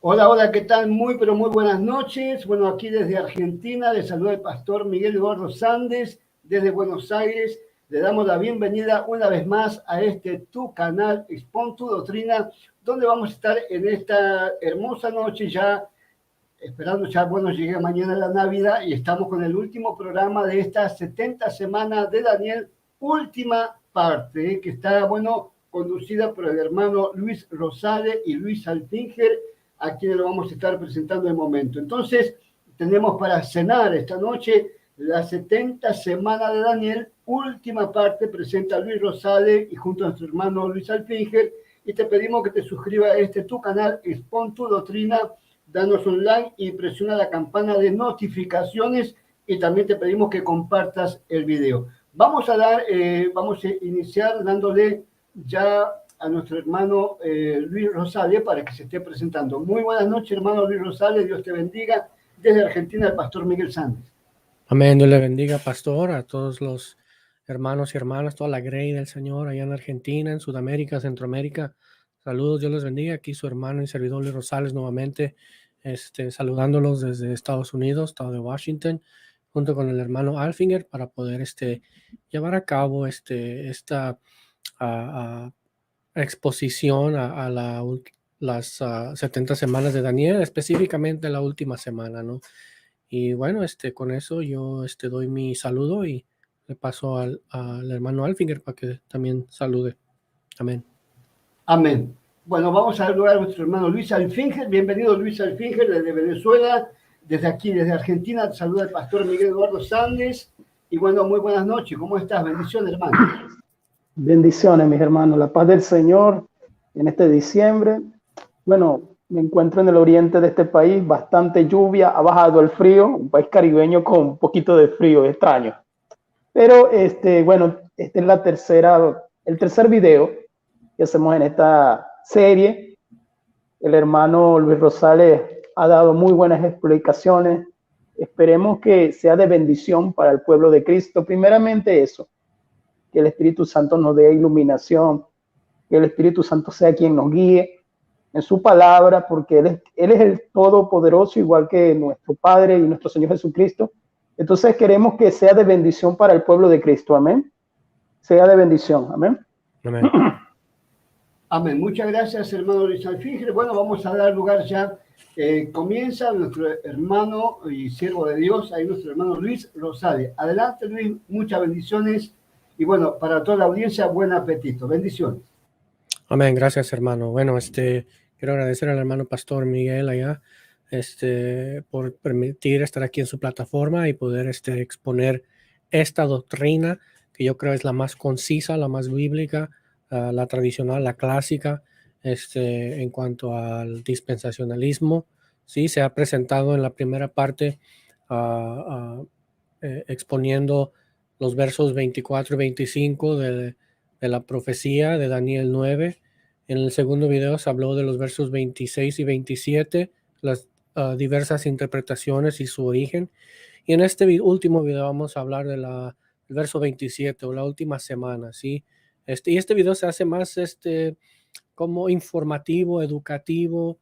Hola, hola, ¿qué tal? Muy, pero muy buenas noches. Bueno, aquí desde Argentina les saluda el pastor Miguel Eduardo Sández desde Buenos Aires. Le damos la bienvenida una vez más a este tu canal, Expon tu Doctrina, donde vamos a estar en esta hermosa noche ya, esperando ya, bueno, llegue mañana la Navidad y estamos con el último programa de esta 70 semanas de Daniel, última parte, que está, bueno, conducida por el hermano Luis Rosales y Luis Alfinger, a quienes lo vamos a estar presentando en el momento. Entonces, tenemos para cenar esta noche la 70 semanas de Daniel, última parte, presenta Luis Rosales y junto a nuestro hermano Luis Alfinger, y te pedimos que te suscribas a este tu canal, Expon tu Doctrina, danos un like y presiona la campana de notificaciones y también te pedimos que compartas el video. Vamos a iniciar dándole ya a nuestro hermano Luis Rosales para que se esté presentando. Muy buenas noches, hermano Luis Rosales, Dios te bendiga. Desde Argentina, el pastor Miguel Sández. Amén, Dios le bendiga, pastor, a todos los hermanos y hermanas, toda la grey del Señor allá en Argentina, en Sudamérica, Centroamérica. Saludos, Dios les bendiga. Aquí su hermano y servidor Luis Rosales nuevamente, saludándolos desde Estados Unidos, estado de Washington, junto con el hermano Alfinger para poder llevar a cabo esta a exposición a las 70 semanas de Daniel, específicamente la última semana, ¿no? Y bueno, con eso yo doy mi saludo y le paso al hermano Alfinger para que también salude. Amén. Amén. Bueno, vamos a saludar a nuestro hermano Luis Alfinger. Bienvenido, Luis Alfinger, desde Venezuela. Desde aquí, desde Argentina, te saluda el pastor Miguel Eduardo Sández. Y bueno, muy buenas noches. ¿Cómo estás? Bendiciones, hermano. Bendiciones, mis hermanos. La paz del Señor en este diciembre. Bueno, me encuentro en el oriente de este país, bastante lluvia, ha bajado el frío, un país caribeño con un poquito de frío, extraño. Pero bueno, este es el tercer video que hacemos en esta serie. El hermano Luis Rosales ha dado muy buenas explicaciones. Esperemos que sea de bendición para el pueblo de Cristo. Primeramente eso, que el Espíritu Santo nos dé iluminación, que el Espíritu Santo sea quien nos guíe en su palabra, porque Él es el Todopoderoso, igual que nuestro Padre y nuestro Señor Jesucristo. Entonces queremos que sea de bendición para el pueblo de Cristo, amén. Sea de bendición, amén. Amén. Amén. Muchas gracias, hermano Luis Alfinger. Bueno, vamos a dar lugar ya. Comienza nuestro hermano y siervo de Dios, ahí nuestro hermano Luis Rosales. Adelante, Luis, muchas bendiciones. Y bueno, para toda la audiencia, buen apetito. Bendiciones. Amén, gracias, hermano. Bueno, quiero agradecer al hermano pastor Miguel allá, por permitir estar aquí en su plataforma y poder exponer esta doctrina que yo creo es la más concisa, la más bíblica, la tradicional, la clásica, en cuanto al dispensacionalismo. Sí, se ha presentado en la primera parte exponiendo los versos 24 y 25 de la profecía de Daniel 9. En el segundo video se habló de los versos 26 y 27, las diversas interpretaciones y su origen. Y en este último video vamos a hablar del verso 27 o la última semana, ¿sí? Y este video se hace más como informativo, educativo,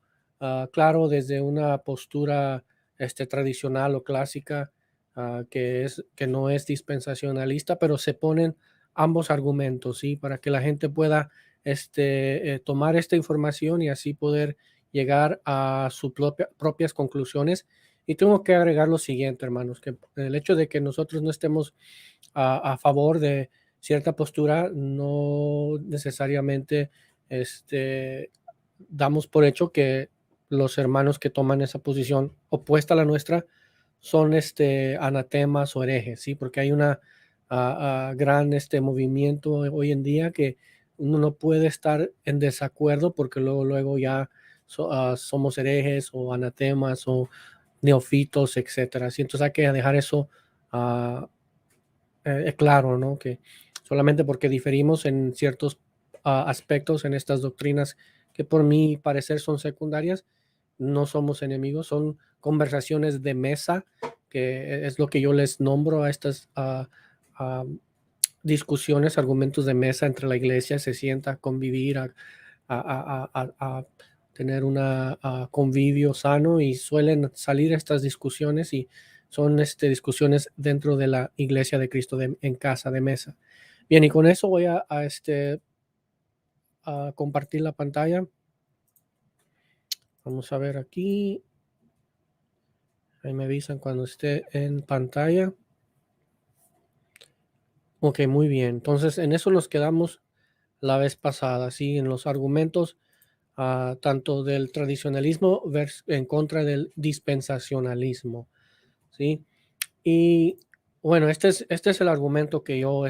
claro, desde una postura tradicional o clásica, que no es dispensacionalista, pero se ponen ambos argumentos, ¿sí? Para que la gente pueda tomar esta información y así poder llegar a sus propias conclusiones. Y tengo que agregar lo siguiente, hermanos, que el hecho de que nosotros no estemos a favor de cierta postura no necesariamente damos por hecho que los hermanos que toman esa posición opuesta a la nuestra son anatemas o herejes, ¿sí? Porque hay una gran movimiento hoy en día que uno no puede estar en desacuerdo porque luego ya somos herejes o anatemas o neofitos, etcétera. ¿Sí? Entonces hay que dejar eso claro, ¿no? Que solamente porque diferimos en ciertos aspectos en estas doctrinas que por mi parecer son secundarias, no somos enemigos, son conversaciones de mesa, que es lo que yo les nombro a estas discusiones, argumentos de mesa entre la iglesia, se sienta a convivir, a tener una convivio sano, y suelen salir estas discusiones, y son discusiones dentro de la iglesia de Cristo en casa de mesa. Bien, y con eso voy a compartir la pantalla. Vamos a ver aquí. Ahí me avisan cuando esté en pantalla. Ok, muy bien. Entonces, en eso nos quedamos la vez pasada, ¿sí? En los argumentos tanto del tradicionalismo en contra del dispensacionalismo, ¿sí? Y bueno, este es el argumento que yo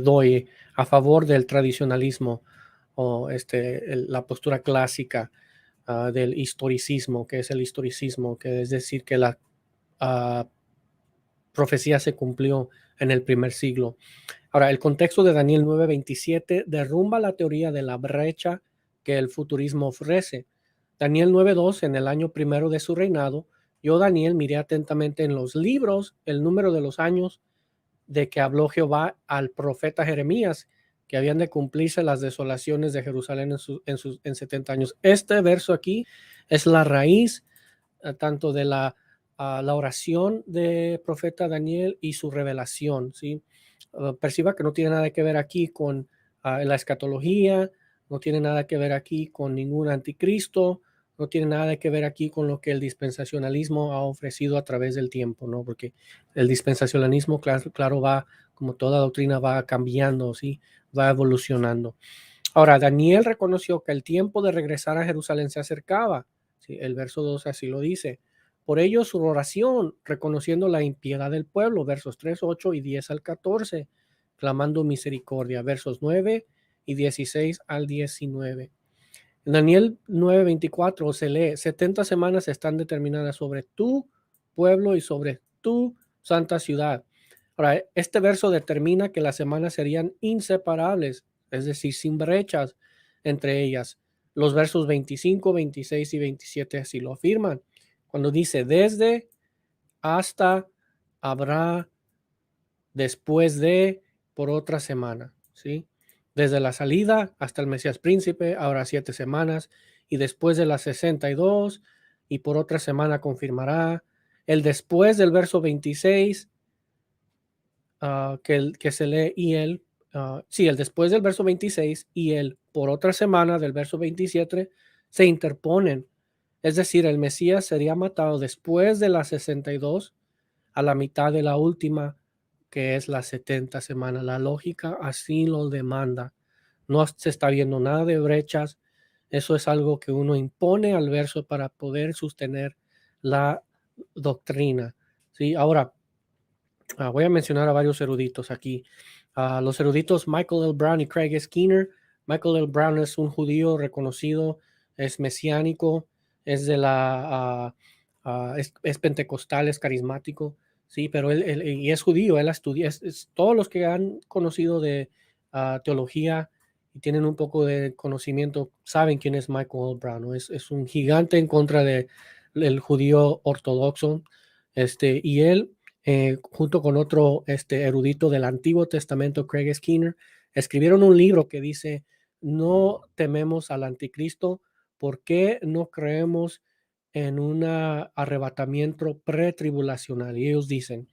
doy a favor del tradicionalismo, o la postura clásica del historicismo. Que es el historicismo? Que es decir, que la profecía se cumplió en el primer siglo. Ahora, el contexto de Daniel 9:27 derrumba la teoría de la brecha que el futurismo ofrece. Daniel 9:2, en el año primero de su reinado, yo, Daniel, miré atentamente en los libros el número de los años de que habló Jehová al profeta Jeremías, que habían de cumplirse las desolaciones de Jerusalén en 70 años. Este verso aquí es la raíz tanto de la oración de profeta Daniel y su revelación, ¿sí? Perciba que no tiene nada que ver aquí con la escatología, no tiene nada que ver aquí con ningún anticristo, no tiene nada que ver aquí con lo que el dispensacionalismo ha ofrecido a través del tiempo, ¿no? Porque el dispensacionalismo, claro, va, como toda doctrina, va cambiando, ¿sí? Va evolucionando. Ahora, Daniel reconoció que el tiempo de regresar a Jerusalén se acercaba, ¿sí? El verso 2 así lo dice. Por ello, su oración, reconociendo la impiedad del pueblo, versos 3, 8 y 10 al 14, clamando misericordia, versos 9 y 16 al 19. En Daniel 9:24 se lee: 70 semanas están determinadas sobre tu pueblo y sobre tu santa ciudad. Ahora, este verso determina que las semanas serían inseparables, es decir, sin brechas entre ellas. Los versos 25, 26 y 27 así lo afirman. Cuando dice desde, hasta, habrá, después de, por otra semana, ¿sí? Desde la salida hasta el Mesías príncipe, ahora 7 semanas, y después de las 62, y por otra semana confirmará. El después del verso 26, que se lee, y él, el después del verso 26 y él por otra semana del verso 27 se interponen. Es decir, el Mesías sería matado después de las 62, a la mitad de la última, que es la 70 semana. La lógica así lo demanda. No se está viendo nada de brechas. Eso es algo que uno impone al verso para poder sostener la doctrina, ¿sí? Ahora, voy a mencionar a varios eruditos aquí. Los eruditos Michael L. Brown y Craig Skinner. Michael L. Brown es un judío reconocido, es mesiánico, es de es pentecostal, es carismático, sí, pero él y es judío. Él estudia, todos los que han conocido de teología y tienen un poco de conocimiento saben quién es Michael L. Brown, ¿no? Es un gigante en contra del judío ortodoxo, y él, junto con otro erudito del Antiguo Testamento, Craig Skinner, escribieron un libro que dice: no tememos al anticristo. ¿Por qué no creemos en un arrebatamiento pretribulacional? Y ellos dicen: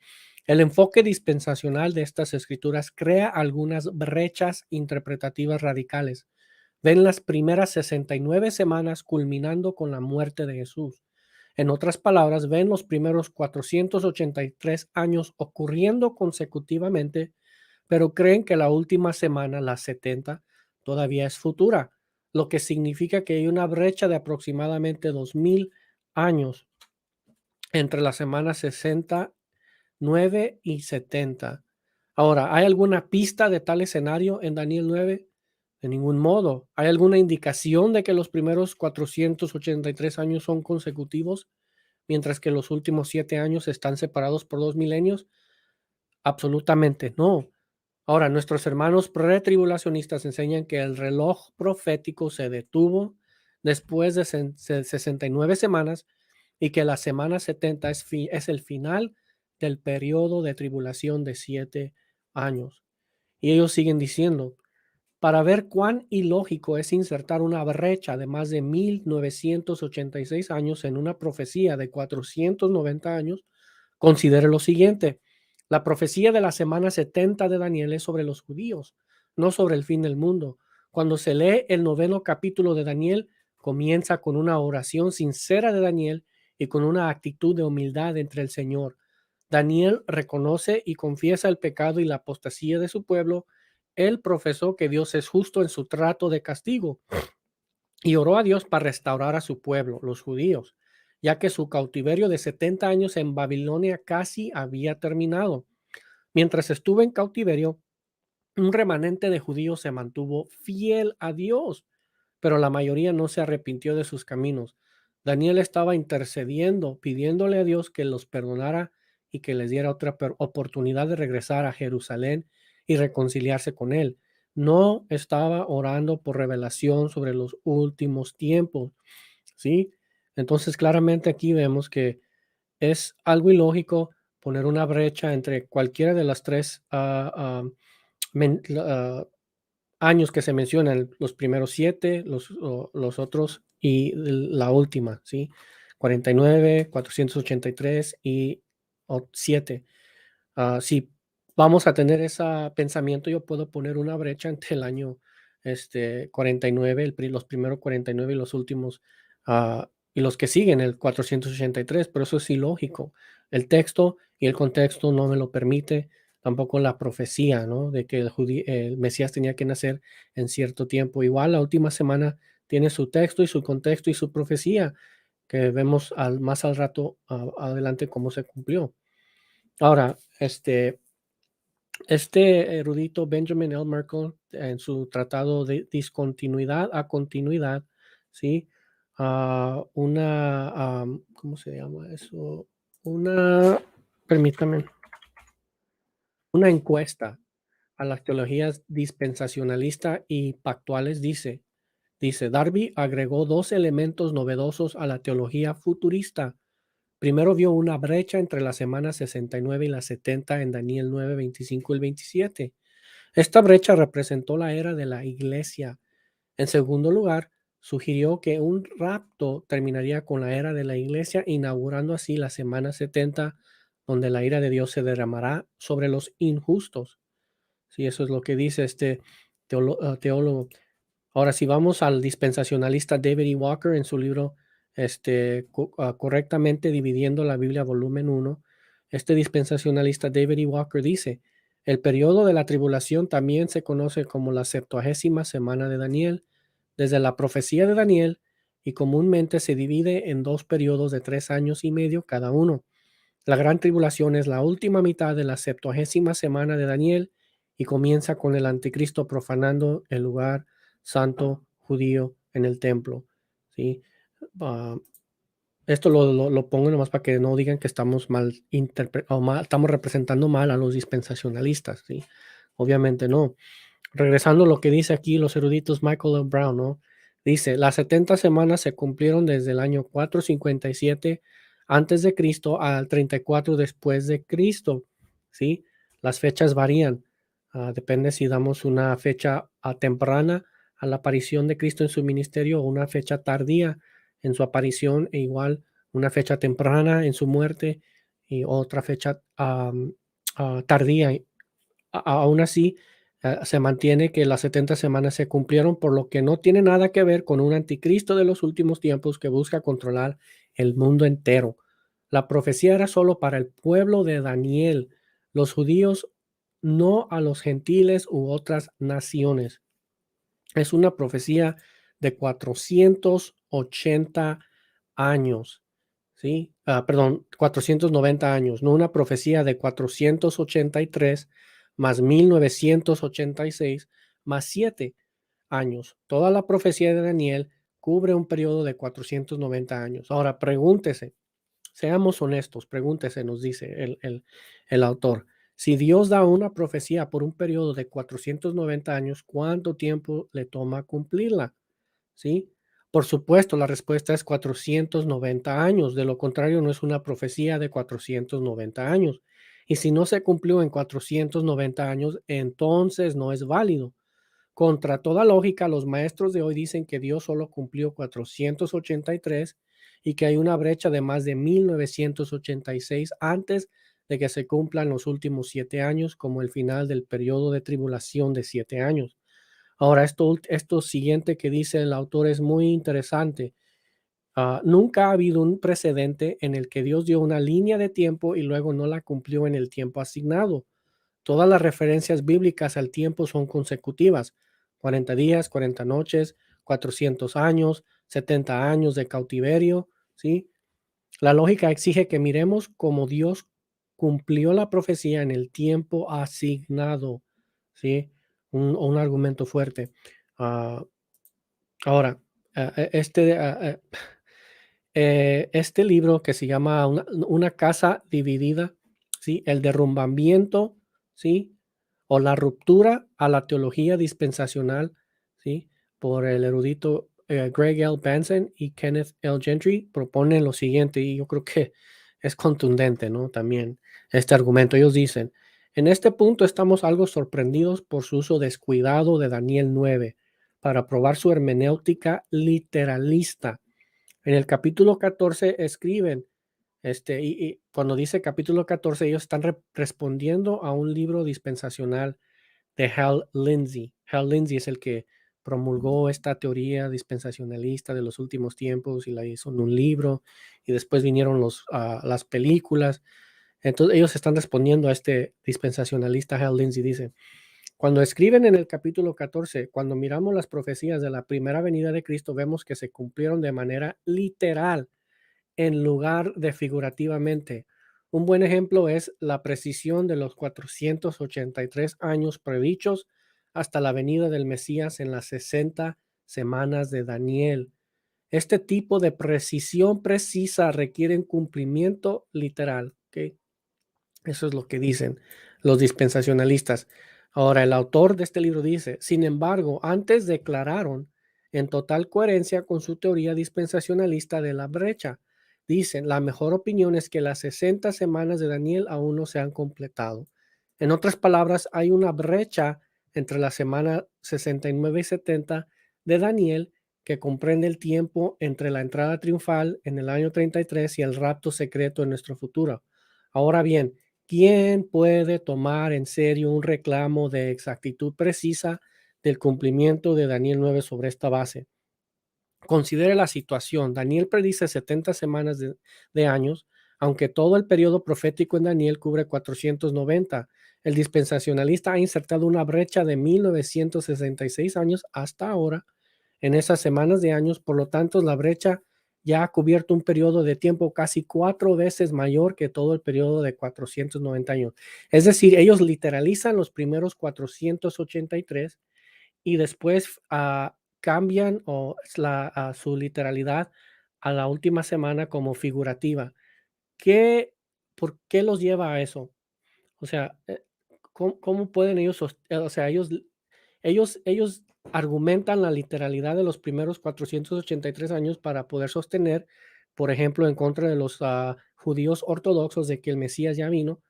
el enfoque dispensacional de estas escrituras crea algunas brechas interpretativas radicales. Ven las primeras 69 semanas culminando con la muerte de Jesús. En otras palabras, ven los primeros 483 años ocurriendo consecutivamente, pero creen que la última semana, la 70, todavía es futura, lo que significa que hay una brecha de aproximadamente 2000 años entre las semanas 69 y 70. Ahora, ¿hay alguna pista de tal escenario en Daniel 9? De ningún modo. ¿Hay alguna indicación de que los primeros 483 años son consecutivos, mientras que los últimos 7 años están separados por 2 milenios? Absolutamente no. Ahora, nuestros hermanos pretribulacionistas enseñan que el reloj profético se detuvo después de 69 semanas, y que la semana 70 es el final del periodo de tribulación de 7 años. Y ellos siguen diciendo: para ver cuán ilógico es insertar una brecha de más de 1986 años en una profecía de 490 años, considere lo siguiente. La profecía de la semana 70 de Daniel es sobre los judíos, no sobre el fin del mundo. Cuando se lee el 9º capítulo de Daniel, comienza con una oración sincera de Daniel y con una actitud de humildad entre el Señor. Daniel reconoce y confiesa el pecado y la apostasía de su pueblo. Él profesó que Dios es justo en su trato de castigo y oró a Dios para restaurar a su pueblo, los judíos, ya que su cautiverio de 70 años en Babilonia casi había terminado. Mientras estuvo en cautiverio, un remanente de judíos se mantuvo fiel a Dios, pero la mayoría no se arrepintió de sus caminos. Daniel estaba intercediendo, pidiéndole a Dios que los perdonara y que les diera otra oportunidad de regresar a Jerusalén y reconciliarse con él. No estaba orando por revelación sobre los últimos tiempos, ¿sí? Entonces, claramente aquí vemos que es algo ilógico poner una brecha entre cualquiera de las tres años que se mencionan, los primeros 7, los otros y la última, ¿sí? 49, 483 y 7. Si vamos a tener ese pensamiento, yo puedo poner una brecha entre el año 49, los primeros 49 y los últimos, y los que siguen, el 483, pero eso es ilógico. El texto y el contexto no me lo permite, tampoco la profecía, ¿no? De que el Mesías tenía que nacer en cierto tiempo. Igual la última semana tiene su texto y su contexto y su profecía, que vemos más al rato adelante cómo se cumplió. Ahora, este erudito Benjamin L. Merkle, en su tratado de discontinuidad a continuidad, ¿sí? ¿Cómo se llama eso? Permítame, una encuesta a las teologías dispensacionalista y pactuales dice, Darby agregó 2 elementos novedosos a la teología futurista. Primero vio una brecha entre la semana 69 y la 70 en Daniel 9, 25 y 27. Esta brecha representó la era de la iglesia. En segundo lugar, sugirió que un rapto terminaría con la era de la iglesia, inaugurando así la semana 70, donde la ira de Dios se derramará sobre los injustos. Sí, eso es lo que dice este teólogo. Ahora, si vamos al dispensacionalista David E. Walker en su libro Correctamente dividiendo la Biblia, volumen 1, este dispensacionalista David E. Walker dice, el periodo de la tribulación también se conoce como la 70ª semana de Daniel, desde la profecía de Daniel, y comúnmente se divide en 2 periodos de 3 años y medio cada uno. La gran tribulación es la última mitad de la 70ª semana de Daniel y comienza con el anticristo profanando el lugar santo judío en el templo, ¿sí? Esto lo pongo nomás para que no digan que estamos estamos representando mal a los dispensacionalistas, ¿sí? Obviamente no. Regresando a lo que dice aquí los eruditos Michael L. Brown, ¿no? Dice, las 70 semanas se cumplieron desde el año 457 antes de Cristo al 34 después de Cristo, ¿sí? Las fechas varían. Depende si damos una fecha temprana a la aparición de Cristo en su ministerio o una fecha tardía en su aparición, e igual una fecha temprana en su muerte y otra fecha tardía. Aún así, se mantiene que las 70 semanas se cumplieron, por lo que no tiene nada que ver con un anticristo de los últimos tiempos que busca controlar el mundo entero. La profecía era solo para el pueblo de Daniel, los judíos, no a los gentiles u otras naciones. Es una profecía de 480 años, ¿sí? Perdón, 490 años, no una profecía de 483 más 1986 más 7 años. Toda la profecía de Daniel cubre un periodo de 490 años. Ahora, pregúntese, seamos honestos, pregúntese, nos dice el autor. Si Dios da una profecía por un periodo de 490 años, ¿cuánto tiempo le toma cumplirla? ¿Sí? Por supuesto, la respuesta es 490 años. De lo contrario, no es una profecía de 490 años. Y si no se cumplió en 490 años, entonces no es válido. Contra toda lógica, los maestros de hoy dicen que Dios solo cumplió 483 y que hay una brecha de más de 1986 antes de que se cumplan los últimos 7 años, como el final del periodo de tribulación de 7 años. Ahora, esto siguiente que dice el autor es muy interesante. Nunca ha habido un precedente en el que Dios dio una línea de tiempo y luego no la cumplió en el tiempo asignado. Todas las referencias bíblicas al tiempo son consecutivas. 40 días, 40 noches, 400 años, 70 años de cautiverio, ¿sí? La lógica exige que miremos cómo Dios cumplió la profecía en el tiempo asignado, ¿sí? Un argumento fuerte. Ah, ahora, este libro que se llama Una casa dividida, ¿sí? El derrumbamiento, ¿sí? O la ruptura a la teología dispensacional, ¿sí? Por el erudito Greg L. Benson y Kenneth L. Gentry, propone lo siguiente, y yo creo que es contundente, ¿no? También este argumento. Ellos dicen, en este punto estamos algo sorprendidos por su uso descuidado de Daniel 9 para probar su hermenéutica literalista. En el capítulo 14 escriben, y cuando dice capítulo 14, ellos están respondiendo a un libro dispensacional de Hal Lindsey. Hal Lindsey es el que promulgó esta teoría dispensacionalista de los últimos tiempos y la hizo en un libro, y después vinieron las películas. Entonces ellos están respondiendo a este dispensacionalista. Hal Lindsey dice, cuando escriben en el capítulo 14, cuando miramos las profecías de la primera venida de Cristo, vemos que se cumplieron de manera literal en lugar de figurativamente. Un buen ejemplo es la precisión de los 483 años predichos hasta la venida del Mesías en las 60 semanas de Daniel. Este tipo de precisión precisa requiere un cumplimiento literal. ¿Okay? Eso es lo que dicen los dispensacionalistas. Ahora, el autor de este libro dice, sin embargo, antes declararon en total coherencia con su teoría dispensacionalista de la brecha. Dicen, la mejor opinión es que las 60 semanas de Daniel aún no se han completado. En otras palabras, hay una brecha entre la semana 69 y 70 de Daniel que comprende el tiempo entre la entrada triunfal en el año 33 y el rapto secreto en nuestro futuro. Ahora bien, ¿quién puede tomar en serio un reclamo de exactitud precisa del cumplimiento de Daniel 9 sobre esta base? Considere la situación. Daniel predice 70 semanas de años, aunque todo el periodo profético en Daniel cubre 490. El dispensacionalista ha insertado una brecha de 1966 años hasta ahora en esas semanas de años. Por lo tanto, la brecha ya ha cubierto un periodo de tiempo casi 4 veces mayor que todo el periodo de 490 años. Es decir, ellos literalizan los primeros 483 y después cambian su literalidad a la última semana como figurativa. ¿Por qué los lleva a eso? O sea, ¿cómo pueden ellos, o sea, ellos argumentan la literalidad de los primeros 483 años para poder sostener, por ejemplo, en contra de los judíos ortodoxos de que el Mesías ya vino,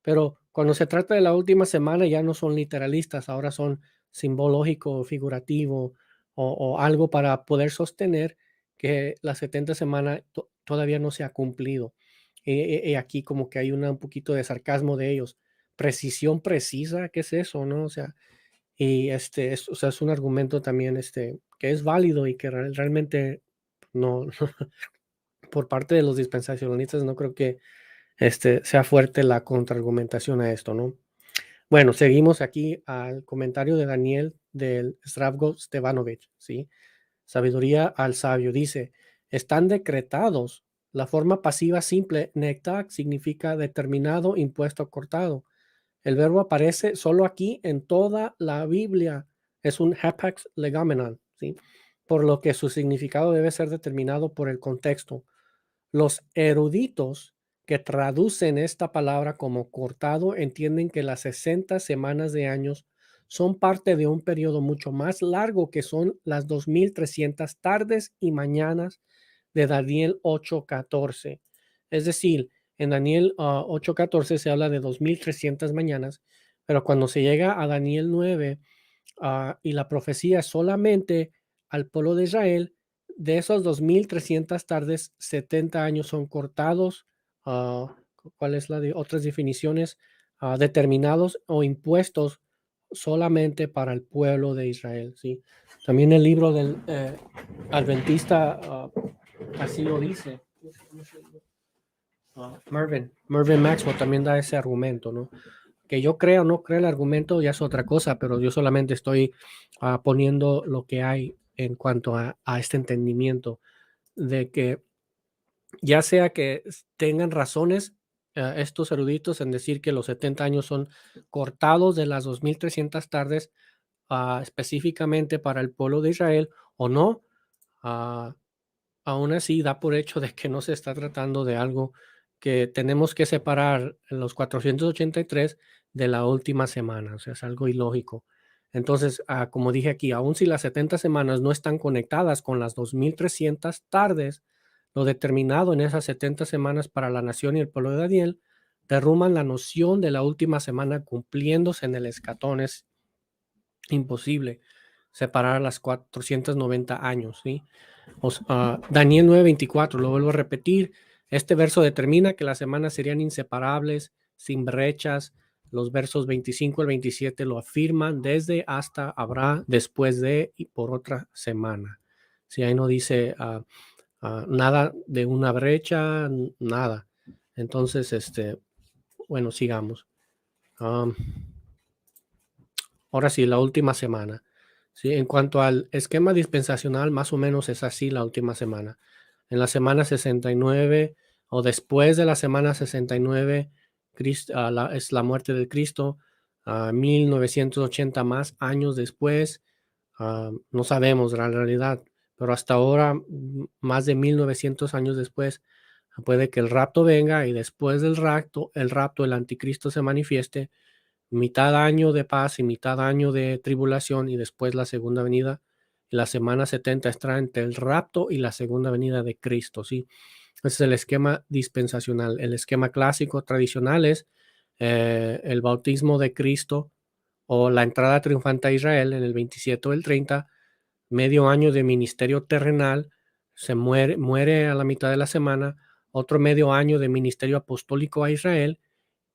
pero cuando se trata de la última semana ya no son literalistas, ahora son simbológico, figurativo o algo para poder sostener que la 70 semana todavía no se ha cumplido. Y aquí como que hay un poquito de sarcasmo de ellos. Precisión precisa, ¿qué es eso, no? O sea, y o sea, es un argumento también que es válido y que realmente no, por parte de los dispensacionalistas no creo que sea fuerte la contraargumentación a esto, ¿no? Bueno, seguimos aquí al comentario de Daniel del Zdravko Stevanovic, ¿sí? Sabiduría al sabio. Dice, están decretados. La forma pasiva simple, nektak, significa determinado, impuesto, cortado. El verbo aparece solo aquí en toda la Biblia. Es un hapax legomenon, ¿sí? Por lo que su significado debe ser determinado por el contexto. Los eruditos que traducen esta palabra como cortado entienden que las 60 semanas de años son parte de un periodo mucho más largo que son las 2300 tardes y mañanas de Daniel 8:14. Es decir, en Daniel 8:14 se habla de 2300 mañanas, pero cuando se llega a Daniel 9, y la profecía es solamente al pueblo de Israel. De esos 2300 tardes, 70 años son cortados. ¿Cuál es la de otras definiciones? Determinados o impuestos solamente para el pueblo de Israel, ¿sí? También el libro del Adventista así lo dice. Mervyn Maxwell también da ese argumento, ¿no? Que yo creo o no creo el argumento ya es otra cosa, pero yo solamente estoy poniendo lo que hay en cuanto a este entendimiento de que ya sea que tengan razones estos eruditos en decir que los 70 años son cortados de las 2300 tardes específicamente para el pueblo de Israel o no, aún así da por hecho de que no se está tratando de algo que tenemos que separar en los 483 de la última semana, o sea, es algo ilógico. Entonces, como dije aquí, aun si las 70 semanas no están conectadas con las 2300 tardes, lo determinado en esas 70 semanas para la nación y el pueblo de Daniel, derrumban la noción de la última semana cumpliéndose en el escatón. Es imposible separar las 490 años, ¿sí? Daniel 9:24, lo vuelvo a repetir, este verso determina que las semanas serían inseparables, sin brechas. Los versos 25 al 27 lo afirman, desde hasta habrá, después de y por otra semana. Si ahí no dice nada de una brecha, nada. Entonces, bueno, sigamos. Ahora sí, la última semana. Sí, en cuanto al esquema dispensacional, más o menos es así la última semana. En la semana 69 o después de la semana 69, es la muerte de Cristo. 1980 más años después, no sabemos la realidad, pero hasta ahora, más de 1900 años después, puede que el rapto venga y después del rapto, el anticristo se manifieste, mitad año de paz y mitad año de tribulación y después la segunda venida. La semana 70 está entre el rapto y la segunda venida de Cristo, ¿sí? Ese es el esquema dispensacional. El esquema clásico tradicional es el bautismo de Cristo o la entrada triunfante a Israel en el 27 o el 30, medio año de ministerio terrenal, se muere a la mitad de la semana, otro medio año de ministerio apostólico a Israel,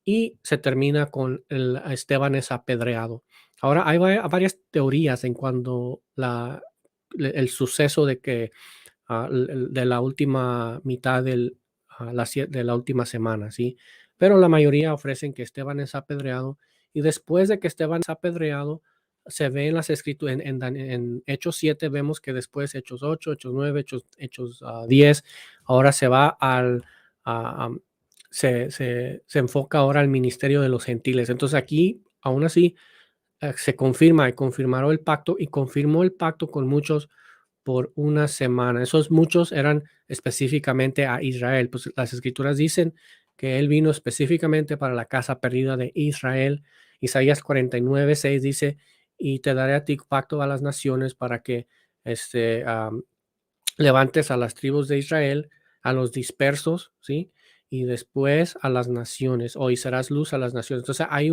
y se termina con Esteban es apedreado. Ahora hay varias teorías en cuanto el suceso de que de la última mitad de la última semana, ¿sí? Pero la mayoría ofrecen que Esteban es apedreado y después de que Esteban es apedreado, se ve en las escrituras, en Hechos 7 vemos que después Hechos 8, Hechos 9, Hechos 10, ahora se va se enfoca ahora al ministerio de los gentiles. Entonces aquí, aún así, se confirma y confirmaron el pacto y confirmó el pacto con muchos por una semana. Esos muchos eran específicamente a Israel. Pues las escrituras dicen que él vino específicamente para la casa perdida de Israel. Isaías 49:6 dice, y te daré a ti pacto a las naciones para que levantes a las tribus de Israel, a los dispersos, ¿sí? Y después a las naciones, y serás luz a las naciones. Entonces hay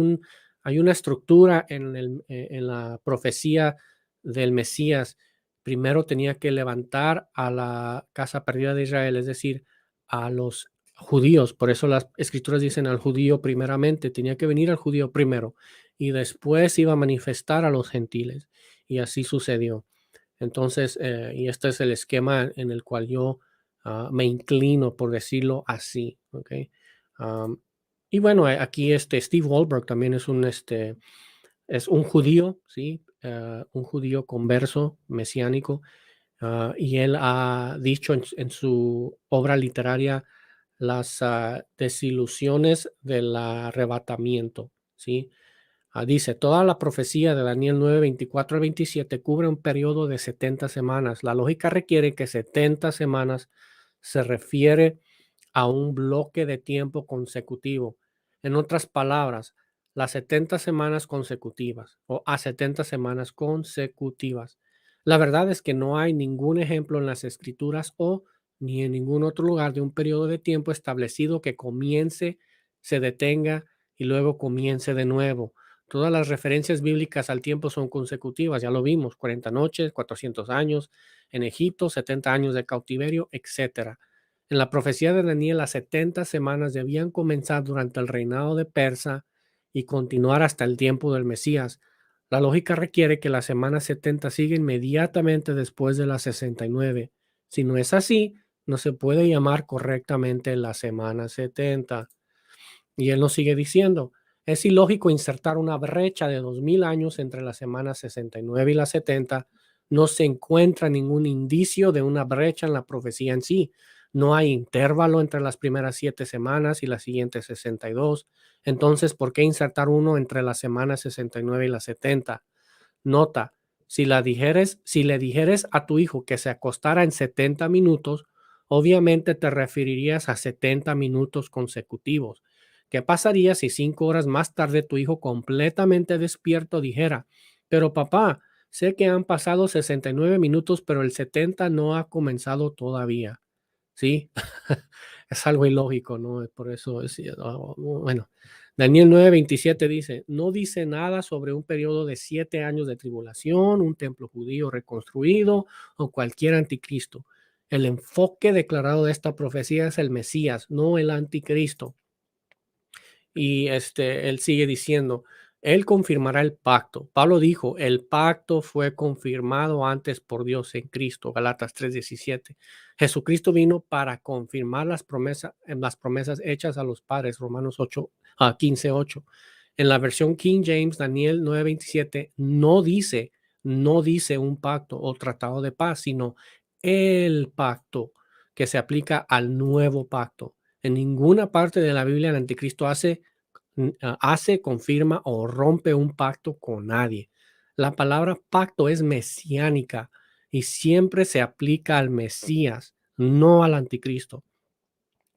una estructura en la profecía del Mesías. Primero tenía que levantar a la casa perdida de Israel, es decir, a los judíos. Por eso las escrituras dicen al judío primeramente, tenía que venir al judío primero y después iba a manifestar a los gentiles. Y así sucedió. Entonces, y este es el esquema en el cual yo me inclino, por decirlo así, ¿ok? Y bueno, aquí Steve Goldberg también es un judío, ¿sí? Un judío converso, mesiánico, y él ha dicho en su obra literaria las desilusiones del arrebatamiento, ¿sí? Dice, toda la profecía de Daniel 9, 24 al 27 cubre un periodo de 70 semanas. La lógica requiere que 70 semanas se refiere a un bloque de tiempo consecutivo. En otras palabras, las 70 semanas consecutivas o a 70 semanas consecutivas. La verdad es que no hay ningún ejemplo en las escrituras o ni en ningún otro lugar de un periodo de tiempo establecido que comience, se detenga y luego comience de nuevo. Todas las referencias bíblicas al tiempo son consecutivas, ya lo vimos, 40 noches, 400 años en Egipto, 70 años de cautiverio, etc. En la profecía de Daniel, las 70 semanas debían comenzar durante el reinado de Persa y continuar hasta el tiempo del Mesías. La lógica requiere que la semana 70 siga inmediatamente después de la 69. Si no es así, no se puede llamar correctamente la semana 70. Y él nos sigue diciendo, es ilógico insertar una brecha de 2000 años entre las semanas 69 y las 70. No se encuentra ningún indicio de una brecha en la profecía en sí. No hay intervalo entre las primeras 7 semanas y las siguientes 62. Entonces, ¿por qué insertar uno entre las semanas 69 y las 70? Nota, si le dijeres a tu hijo que se acostara en 70 minutos, obviamente te referirías a 70 minutos consecutivos. ¿Qué pasaría si 5 horas más tarde tu hijo completamente despierto dijera, pero papá, sé que han pasado 69 minutos, pero el 70 no ha comenzado todavía? ¿Sí? Es algo ilógico, ¿no? Por eso es, bueno. Daniel 9:27 dice, no dice nada sobre un periodo de 7 años de tribulación, un templo judío reconstruido o cualquier anticristo. El enfoque declarado de esta profecía es el Mesías, no el anticristo. Y él sigue diciendo, él confirmará el pacto. Pablo dijo, el pacto fue confirmado antes por Dios en Cristo, Galatas 3:17. Jesucristo vino para confirmar las promesas hechas a los padres, Romanos 15:8. En la versión King James, Daniel 9:27, no dice un pacto o tratado de paz, sino el pacto que se aplica al nuevo pacto. En ninguna parte de la Biblia el anticristo hace, confirma o rompe un pacto con nadie. La palabra pacto es mesiánica y siempre se aplica al Mesías, no al anticristo.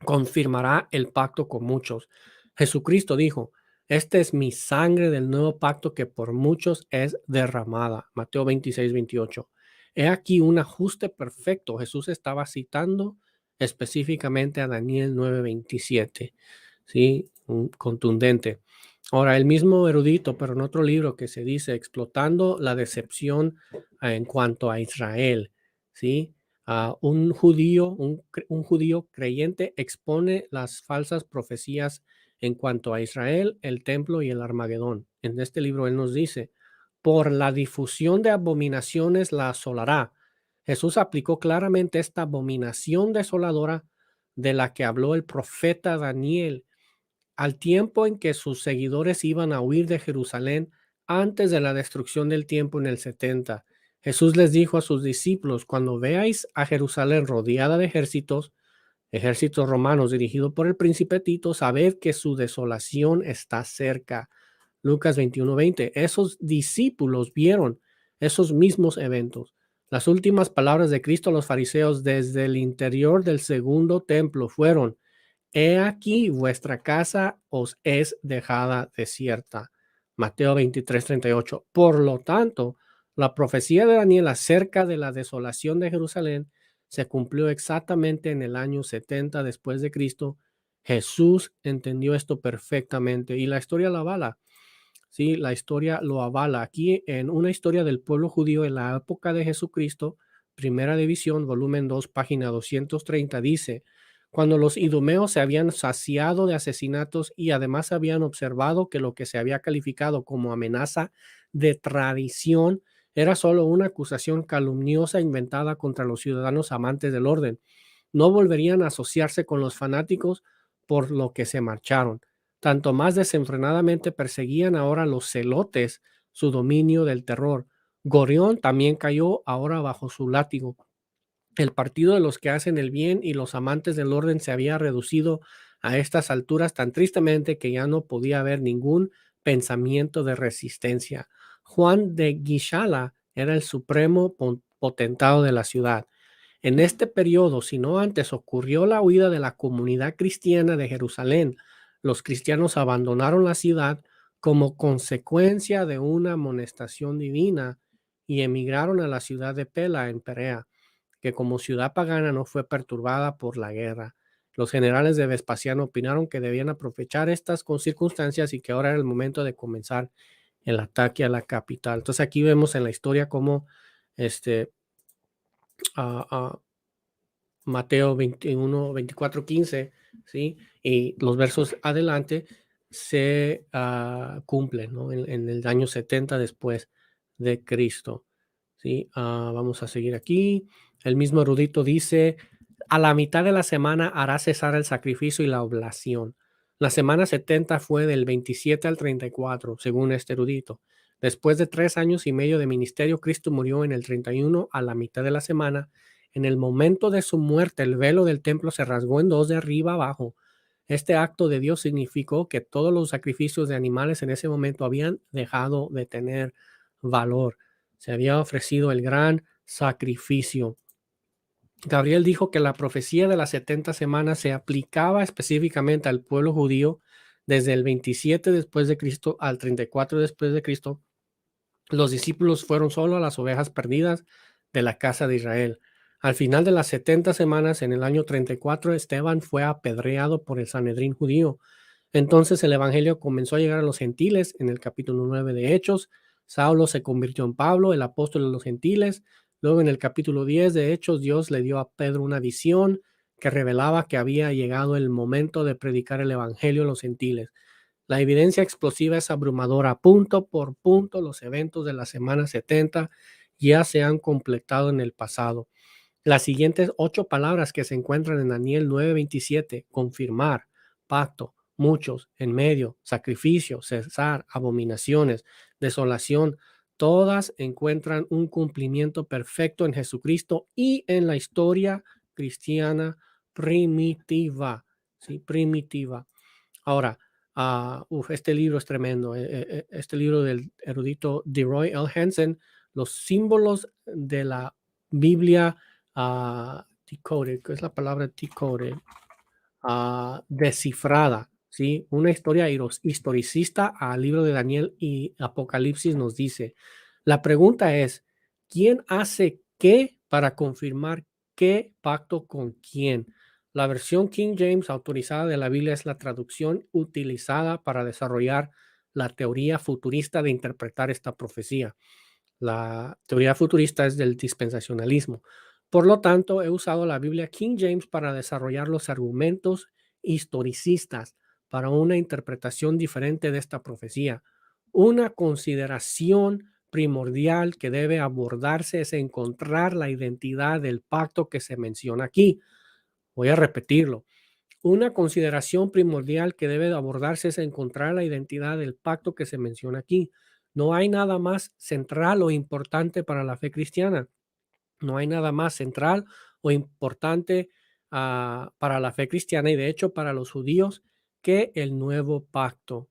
Confirmará el pacto con muchos. Jesucristo dijo, esta es mi sangre del nuevo pacto que por muchos es derramada. Mateo 26:28. He aquí un ajuste perfecto. Jesús estaba citando específicamente a Daniel 9:27. Sí, contundente. Ahora, el mismo erudito, pero en otro libro que se dice explotando la decepción en cuanto a Israel. Sí, un judío creyente expone las falsas profecías en cuanto a Israel, el templo y el Armagedón. En este libro él nos dice, por la difusión de abominaciones la asolará. Jesús aplicó claramente esta abominación desoladora de la que habló el profeta Daniel al tiempo en que sus seguidores iban a huir de Jerusalén antes de la destrucción del tiempo en el 70. Jesús les dijo a sus discípulos, cuando veáis a Jerusalén rodeada de ejércitos romanos dirigidos por el príncipe Tito, sabed que su desolación está cerca. Lucas 21:20. Esos discípulos vieron esos mismos eventos. Las últimas palabras de Cristo a los fariseos desde el interior del segundo templo fueron, he aquí vuestra casa os es dejada desierta. Mateo 23:38. Por lo tanto, la profecía de Daniel acerca de la desolación de Jerusalén se cumplió exactamente en el año 70 después de Cristo. Jesús entendió esto perfectamente y la historia lo avala. Sí, la historia lo avala. Aquí en una historia del pueblo judío en la época de Jesucristo, Primera División, volumen 2, página 230, dice, cuando los idumeos se habían saciado de asesinatos y además habían observado que lo que se había calificado como amenaza de tradición era solo una acusación calumniosa inventada contra los ciudadanos amantes del orden, no volverían a asociarse con los fanáticos por lo que se marcharon. Tanto más desenfrenadamente perseguían ahora los celotes su dominio del terror. Gorión también cayó ahora bajo su látigo. El partido de los que hacen el bien y los amantes del orden se había reducido a estas alturas tan tristemente que ya no podía haber ningún pensamiento de resistencia. Juan de Guichala era el supremo potentado de la ciudad. En este periodo, si no antes, ocurrió la huida de la comunidad cristiana de Jerusalén. Los cristianos abandonaron la ciudad como consecuencia de una amonestación divina y emigraron a la ciudad de Pela en Perea, que como ciudad pagana no fue perturbada por la guerra. Los generales de Vespasiano opinaron que debían aprovechar estas circunstancias y que ahora era el momento de comenzar el ataque a la capital. Entonces aquí vemos en la historia cómo Mateo 21, 24, 15, ¿sí? Y los versos adelante se cumplen, ¿no? En el año 70 después de Cristo, ¿sí? Vamos a seguir aquí. El mismo erudito dice, a la mitad de la semana hará cesar el sacrificio y la oblación. La semana 70 fue del 27 al 34, según este erudito. Después de 3 años y medio de ministerio, Cristo murió en el 31 a la mitad de la semana. En el momento de su muerte, el velo del templo se rasgó en dos de arriba abajo. Este acto de Dios significó que todos los sacrificios de animales en ese momento habían dejado de tener valor. Se había ofrecido el gran sacrificio. Gabriel dijo que la profecía de las 70 semanas se aplicaba específicamente al pueblo judío desde el 27 después de Cristo al 34 después de Cristo. Los discípulos fueron solo las ovejas perdidas de la casa de Israel. Al final de las 70 semanas, en el año 34, Esteban fue apedreado por el Sanedrín judío. Entonces el evangelio comenzó a llegar a los gentiles en el capítulo 9 de Hechos. Saulo se convirtió en Pablo, el apóstol de los gentiles. Luego en el capítulo 10 de Hechos, Dios le dio a Pedro una visión que revelaba que había llegado el momento de predicar el evangelio a los gentiles. La evidencia explosiva es abrumadora. Punto por punto, los eventos de la semana 70 ya se han completado en el pasado. Las siguientes 8 palabras que se encuentran en Daniel 9:27, confirmar, pacto, muchos, en medio, sacrificio, cesar, abominaciones, desolación, todas encuentran un cumplimiento perfecto en Jesucristo y en la historia cristiana primitiva. ¿Sí? Primitiva. Ahora, este libro es tremendo. Este libro del erudito DeRoy L. Hansen, los símbolos de la Biblia decoded, ¿qué es la palabra decoded? Descifrada, ¿sí? Una historia historicista al libro de Daniel y Apocalipsis nos dice. La pregunta es, ¿quién hace qué para confirmar qué pacto con quién? La versión King James autorizada de la Biblia es la traducción utilizada para desarrollar la teoría futurista de interpretar esta profecía. La teoría futurista es del dispensacionalismo. Por lo tanto, he usado la Biblia King James para desarrollar los argumentos historicistas para una interpretación diferente de esta profecía. Una consideración primordial que debe abordarse es encontrar la identidad del pacto que se menciona aquí. Voy a repetirlo. Una consideración primordial que debe abordarse es encontrar la identidad del pacto que se menciona aquí. No hay nada más central o importante para la fe cristiana. No hay nada más central o importante para la fe cristiana y de hecho para los judíos que el nuevo pacto.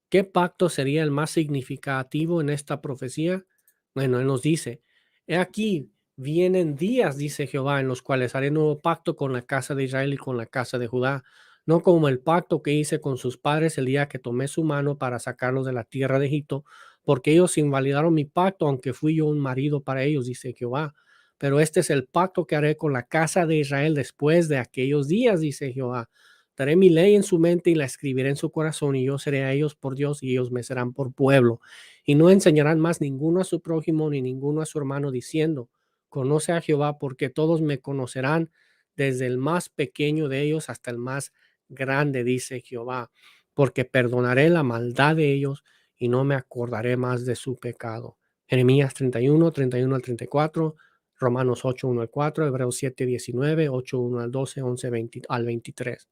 ¿Qué pacto sería el más significativo en esta profecía? Bueno, él nos dice, he aquí, vienen días, dice Jehová, en los cuales haré nuevo pacto con la casa de Israel y con la casa de Judá, no como el pacto que hice con sus padres el día que tomé su mano para sacarlos de la tierra de Egipto, porque ellos invalidaron mi pacto, aunque fui yo un marido para ellos, dice Jehová. Pero este es el pacto que haré con la casa de Israel después de aquellos días, dice Jehová. Daré mi ley en su mente y la escribiré en su corazón, y yo seré a ellos por Dios y ellos me serán por pueblo. Y no enseñarán más ninguno a su prójimo ni ninguno a su hermano, diciendo, conoce a Jehová, porque todos me conocerán, desde el más pequeño de ellos hasta el más grande, dice Jehová, porque perdonaré la maldad de ellos y no me acordaré más de su pecado. Jeremías 31, 31 al 34, Romanos 8, 1 al 4, Hebreos 7, 19, 8, 1 al 12, 11 20, al 23.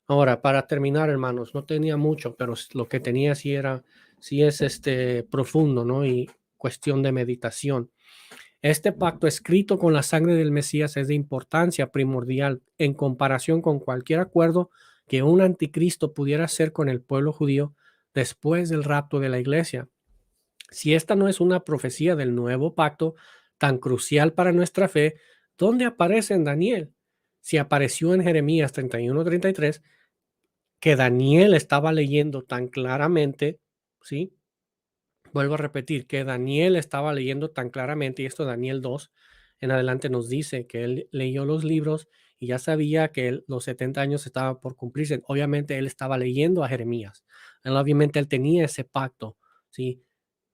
Ahora, para terminar, hermanos, no tenía mucho, pero lo que tenía sí es profundo, ¿no? Y cuestión de meditación. Este pacto escrito con la sangre del Mesías es de importancia primordial en comparación con cualquier acuerdo que un anticristo pudiera hacer con el pueblo judío después del rapto de la iglesia. Si esta no es una profecía del nuevo pacto tan crucial para nuestra fe, ¿dónde aparece en Daniel? Si apareció en Jeremías 31-33, que Daniel estaba leyendo tan claramente, ¿sí? Vuelvo a repetir, que Daniel estaba leyendo tan claramente, y esto Daniel 2 en adelante nos dice que él leyó los libros y ya sabía que los 70 años estaban por cumplirse. Obviamente él estaba leyendo a Jeremías. Obviamente él tenía ese pacto, ¿sí?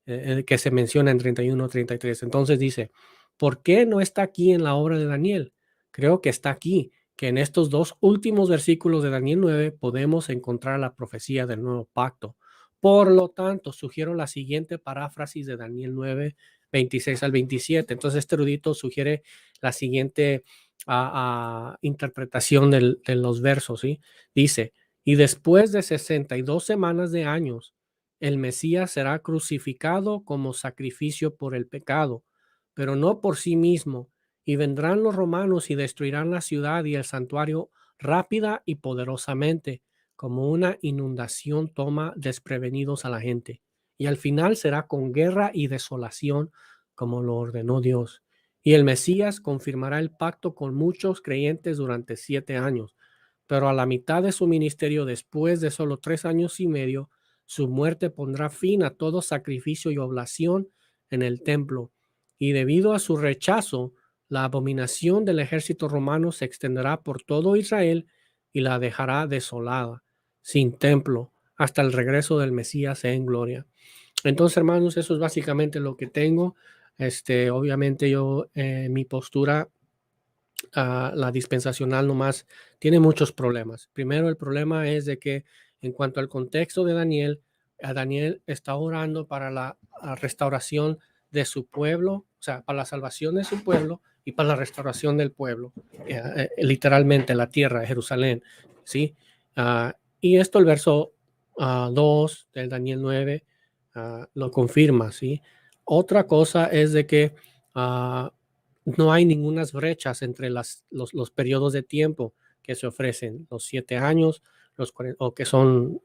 que se menciona en 31-33. Entonces dice, ¿por qué no está aquí en la obra de Daniel? Creo que está aquí, que en estos dos últimos versículos de Daniel 9 podemos encontrar la profecía del nuevo pacto. Por lo tanto, sugiero la siguiente paráfrasis de Daniel 9, 26 al 27. Entonces, este erudito sugiere la siguiente interpretación de los versos, ¿sí? Dice, y después de 62 semanas de años, el Mesías será crucificado como sacrificio por el pecado, pero no por sí mismo, y vendrán los romanos y destruirán la ciudad y el santuario rápida y poderosamente, como una inundación toma desprevenidos a la gente, y al final será con guerra y desolación, como lo ordenó Dios. Y el Mesías confirmará el pacto con muchos creyentes durante 7 años, pero a la mitad de su ministerio, después de solo 3 años y medio, su muerte pondrá fin a todo sacrificio y oblación en el templo, y debido a su rechazo, la abominación del ejército romano se extenderá por todo Israel y la dejará desolada, sin templo, hasta el regreso del Mesías en gloria. Entonces, hermanos, eso es básicamente lo que tengo. Obviamente yo, mi postura, la dispensacional nomás, tiene muchos problemas. Primero, el problema es de que en cuanto al contexto de Daniel, Daniel está orando para la restauración de su pueblo, o sea, para la salvación de su pueblo y para la restauración del pueblo, literalmente la tierra, Jerusalén, ¿sí? Y esto el verso 2 del Daniel 9 lo confirma, ¿sí? Otra cosa es de que no hay ninguna brechas entre los periodos de tiempo que se ofrecen, los 7 años, o que son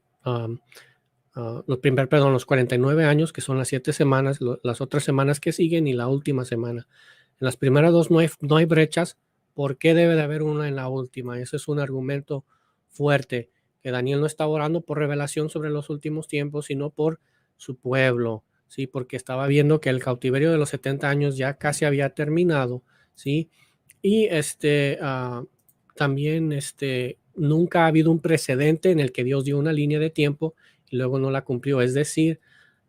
los 49 años, que son las 7 semanas, las otras semanas que siguen y la última semana. En las primeras dos no hay brechas. ¿Por qué debe de haber una en la última? Ese es un argumento fuerte, que Daniel no está orando por revelación sobre los últimos tiempos, sino por su pueblo, ¿sí? Porque estaba viendo que el cautiverio de los 70 años ya casi había terminado, ¿sí? Y también nunca ha habido un precedente en el que Dios dio una línea de tiempo y luego no la cumplió. Es decir,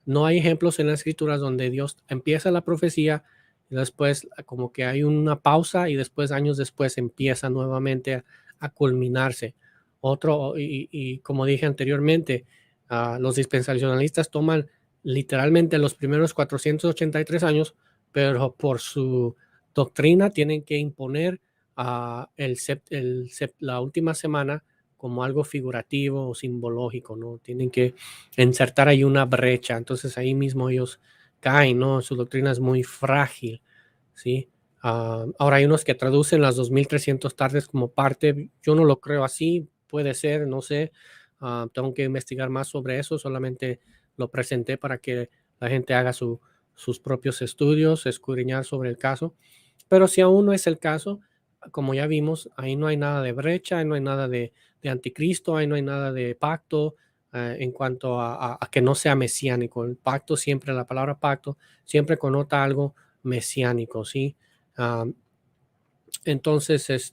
no hay ejemplos en las escrituras donde Dios empieza la profecía y después como que hay una pausa y después, años después, empieza nuevamente a culminarse. Y como dije anteriormente, los dispensacionalistas toman literalmente los primeros 483 años, pero por su doctrina tienen que imponer la última semana como algo figurativo o simbológico, ¿no? Tienen que insertar ahí una brecha, entonces ahí mismo ellos caen, ¿no? Su doctrina es muy frágil, ¿sí? Ahora hay unos que traducen las 2300 tardes como parte, yo no lo creo así, puede ser, no sé, tengo que investigar más sobre eso, solamente lo presenté para que la gente haga sus propios estudios, escudriñar sobre el caso, pero si aún no es el caso, como ya vimos, ahí no hay nada de brecha, ahí no hay nada de anticristo, ahí no hay nada de pacto, en cuanto a que no sea mesiánico. El pacto siempre, la palabra pacto, siempre connota algo mesiánico, ¿sí? Entonces,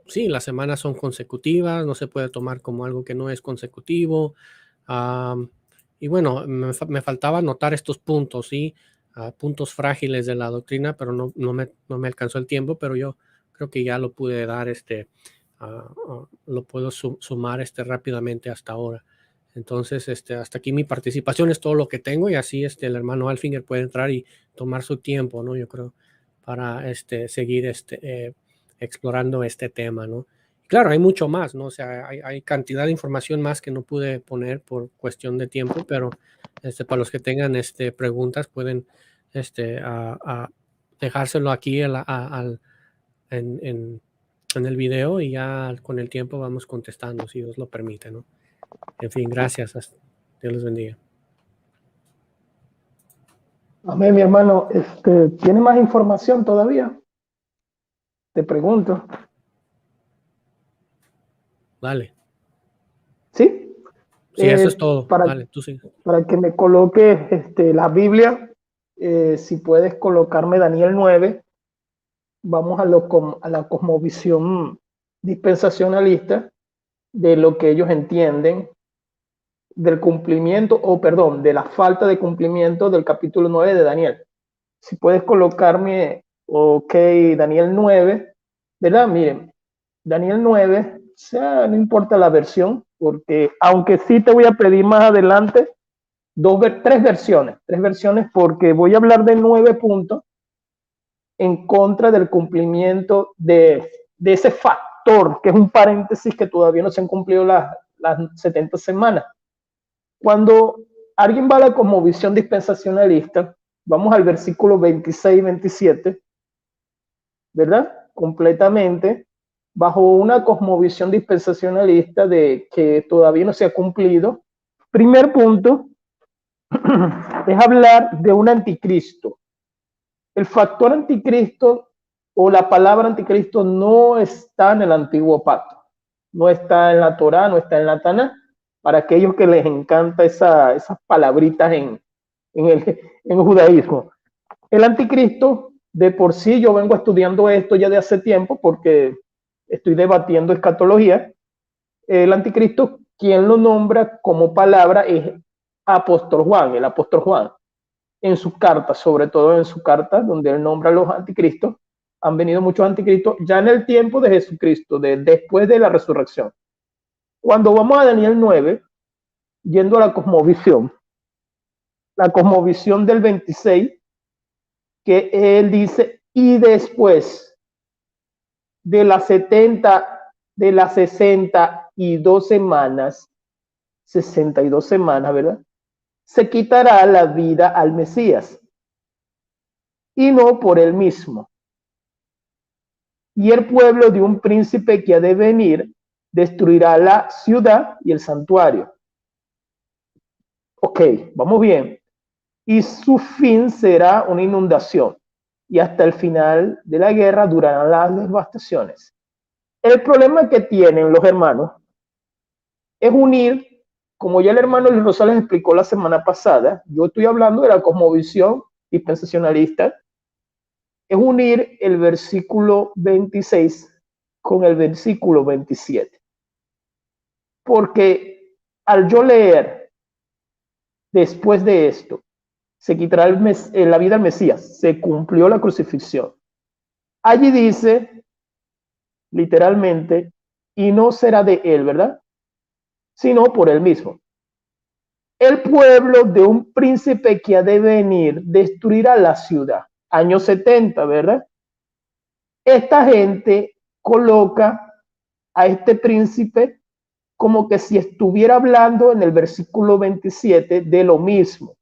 sí, las semanas son consecutivas, no se puede tomar como algo que no es consecutivo. Y bueno, me faltaba notar estos puntos, ¿sí? Puntos frágiles de la doctrina, pero no me alcanzó el tiempo, pero yo creo que ya lo pude dar, lo puedo sumar rápidamente hasta ahora. Entonces, hasta aquí mi participación es todo lo que tengo y así el hermano Alfinger puede entrar y tomar su tiempo, ¿no? Yo creo, para seguir explorando este tema, ¿no? Claro, hay mucho más, ¿no? O sea, hay cantidad de información más que no pude poner por cuestión de tiempo, pero para los que tengan preguntas pueden dejárselo aquí en el video y ya con el tiempo vamos contestando, si Dios lo permite, ¿no? En fin, gracias. Dios les bendiga. Amén, mi hermano. ¿Tiene más información todavía? Te pregunto. Dale. ¿Sí? Sí, eso es todo. Para, Dale, tú sí. Para que me coloque la Biblia, si puedes colocarme Daniel 9, vamos a la cosmovisión dispensacionalista de lo que ellos entienden del cumplimiento, o perdón, de la falta de cumplimiento del capítulo 9 de Daniel. Si puedes colocarme, ok, Daniel 9, ¿verdad? Miren, Daniel 9, o sea, no importa la versión, porque aunque sí te voy a pedir más adelante tres versiones, porque voy a hablar de 9 puntos en contra del cumplimiento de ese factor, que es un paréntesis que todavía no se han cumplido las 70 semanas. Cuando alguien va a la cosmovisión dispensacionalista, vamos al versículo 26 y 27, ¿verdad? Completamente, bajo una cosmovisión dispensacionalista de que todavía no se ha cumplido. Primer punto es hablar de un anticristo. El factor anticristo o la palabra anticristo no está en el antiguo pacto, no está en la Torá, no está en la Taná. Para aquellos que les encanta esas palabritas en el judaísmo. El anticristo, de por sí, yo vengo estudiando esto ya de hace tiempo porque estoy debatiendo escatología. El anticristo, quien lo nombra como palabra es apóstol Juan, el apóstol Juan. En sus cartas, sobre todo en su carta, donde él nombra a los anticristos, han venido muchos anticristos ya en el tiempo de Jesucristo, después de la resurrección. Cuando vamos a Daniel 9, yendo a la cosmovisión del 26, que él dice, y después de las 62 semanas, 62 semanas, ¿verdad? Se quitará la vida al Mesías, y no por él mismo. Y el pueblo de un príncipe que ha de venir destruirá la ciudad y el santuario. Ok, vamos bien. Y su fin será una inundación. Y hasta el final de la guerra durarán las devastaciones. El problema que tienen los hermanos es unir, como ya el hermano Luis Rosales explicó la semana pasada, yo estoy hablando de la cosmovisión dispensacionalista, es unir el versículo 26 con el versículo 27. Porque al yo leer después de esto, se quitará la vida al Mesías, se cumplió la crucifixión. Allí dice, literalmente, y no será de él, ¿verdad? Sino por él mismo. El pueblo de un príncipe que ha de venir destruirá la ciudad. Año 70, ¿verdad? Esta gente coloca a este príncipe como que si estuviera hablando en el versículo 27 de lo mismo.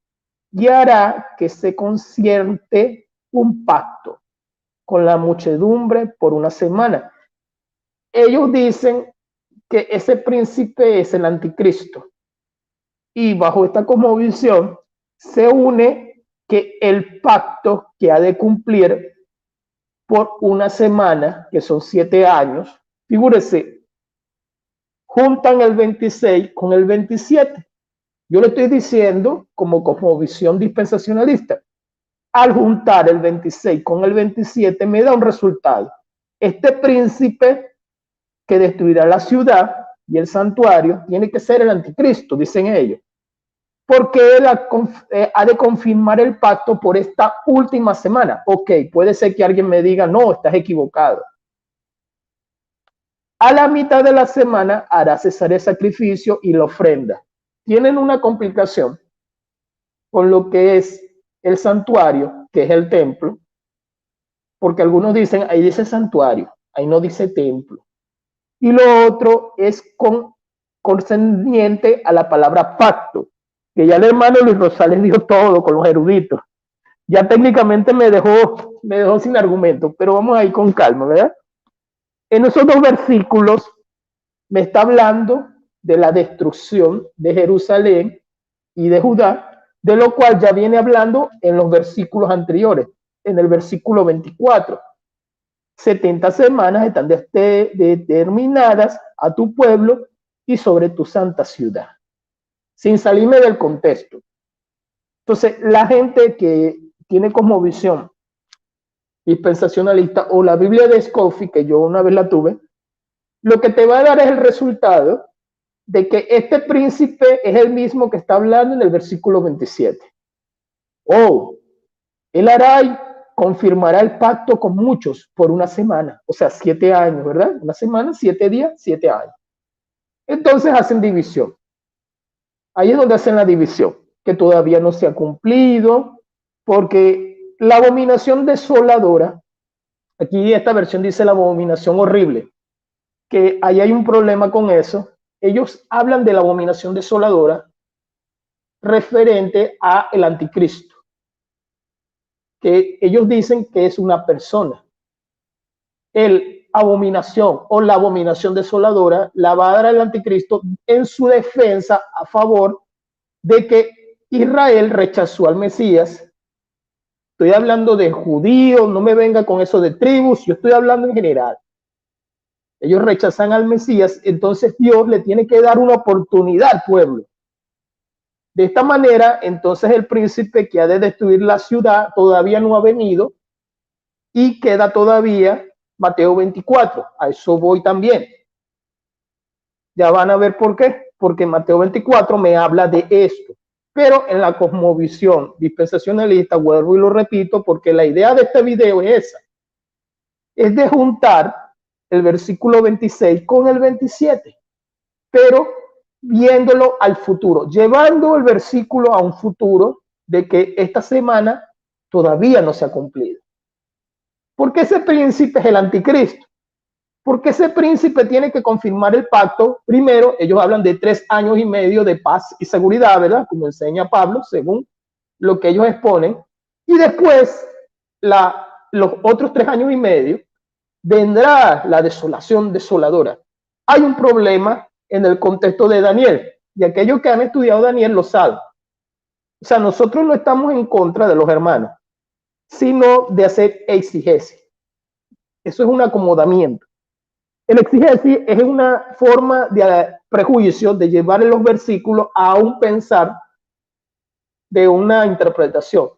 Y hará que se concierte un pacto con la muchedumbre por una semana. Ellos dicen que ese príncipe es el anticristo. Y bajo esta cosmovisión se une que el pacto que ha de cumplir por una semana, que son 7 años, figúrese, juntan el 26 con el 27. Yo le estoy diciendo como cosmovisión dispensacionalista. Al juntar el 26 con el 27 me da un resultado. Este príncipe que destruirá la ciudad y el santuario tiene que ser el anticristo, dicen ellos. Porque él ha de confirmar el pacto por esta última semana. Ok, puede ser que alguien me diga, no, estás equivocado. A la mitad de la semana hará cesar el sacrificio y la ofrenda. Tienen una complicación con lo que es el santuario, que es el templo, porque algunos dicen, ahí dice santuario, ahí no dice templo. Y lo otro es concerniente a la palabra pacto, que ya el hermano Luis Rosales dijo todo con los eruditos. Ya técnicamente me dejó sin argumento, pero vamos a ir con calma, ¿verdad? En esos 2 versículos me está hablando de la destrucción de Jerusalén y de Judá, de lo cual ya viene hablando en los versículos anteriores, en el versículo 24. 70 semanas están determinadas a tu pueblo y sobre tu santa ciudad, sin salirme del contexto. Entonces, la gente que tiene cosmovisión dispensacionalista o la Biblia de Scofield, que yo una vez la tuve, lo que te va a dar es el resultado de que este príncipe es el mismo que está hablando en el versículo 27. Oh, él hará y confirmará el pacto con muchos por una semana, o sea, 7 años, ¿verdad? Una semana, 7 días, 7 años. Entonces hacen división. Ahí es donde hacen la división, que todavía no se ha cumplido, porque la abominación desoladora, aquí esta versión dice la abominación horrible, que ahí hay un problema con eso. Ellos hablan de la abominación desoladora referente a el anticristo, que ellos dicen que es una persona. El abominación o la abominación desoladora la va a dar el anticristo en su defensa a favor de que Israel rechazó al Mesías. Estoy hablando de judíos, no me venga con eso de tribus, yo estoy hablando en general. Ellos rechazan al Mesías, entonces Dios le tiene que dar una oportunidad al pueblo. De esta manera, entonces el príncipe que ha de destruir la ciudad todavía no ha venido y queda todavía Mateo 24. A eso voy también. Ya van a ver por qué. Porque Mateo 24 me habla de esto. Pero en la cosmovisión dispensacionalista, vuelvo y lo repito, porque la idea de este video es esa. Es de juntar el versículo 26 con el 27. Pero viéndolo al futuro, llevando el versículo a un futuro de que esta semana todavía no se ha cumplido. Porque ese príncipe es el anticristo. Porque ese príncipe tiene que confirmar el pacto. Primero, ellos hablan de 3 años y medio de paz y seguridad, ¿verdad? Como enseña Pablo, según lo que ellos exponen. Y después, los otros 3 años y medio, vendrá la desolación desoladora. Hay un problema en el contexto de Daniel, y aquellos que han estudiado Daniel lo saben. O sea, nosotros no estamos en contra de los hermanos, sino de hacer exegesis. Eso es un acomodamiento. El exegesis es una forma de prejuicio de llevar los versículos a un pensar de una interpretación.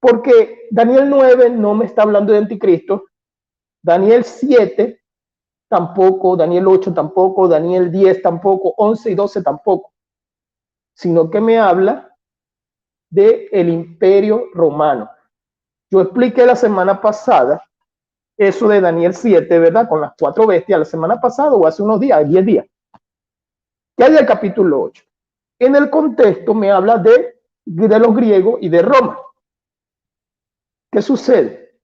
Porque Daniel 9 no me está hablando de anticristo, Daniel 7 tampoco, Daniel 8 tampoco, Daniel 10 tampoco, 11 y 12 tampoco, sino que me habla del imperio romano. Yo expliqué la semana pasada eso de Daniel 7, ¿verdad? Con las 4 bestias, la semana pasada o hace unos días, 10 días. ¿Qué hay del capítulo 8? En el contexto me habla de los griegos y de Roma. ¿Qué sucede?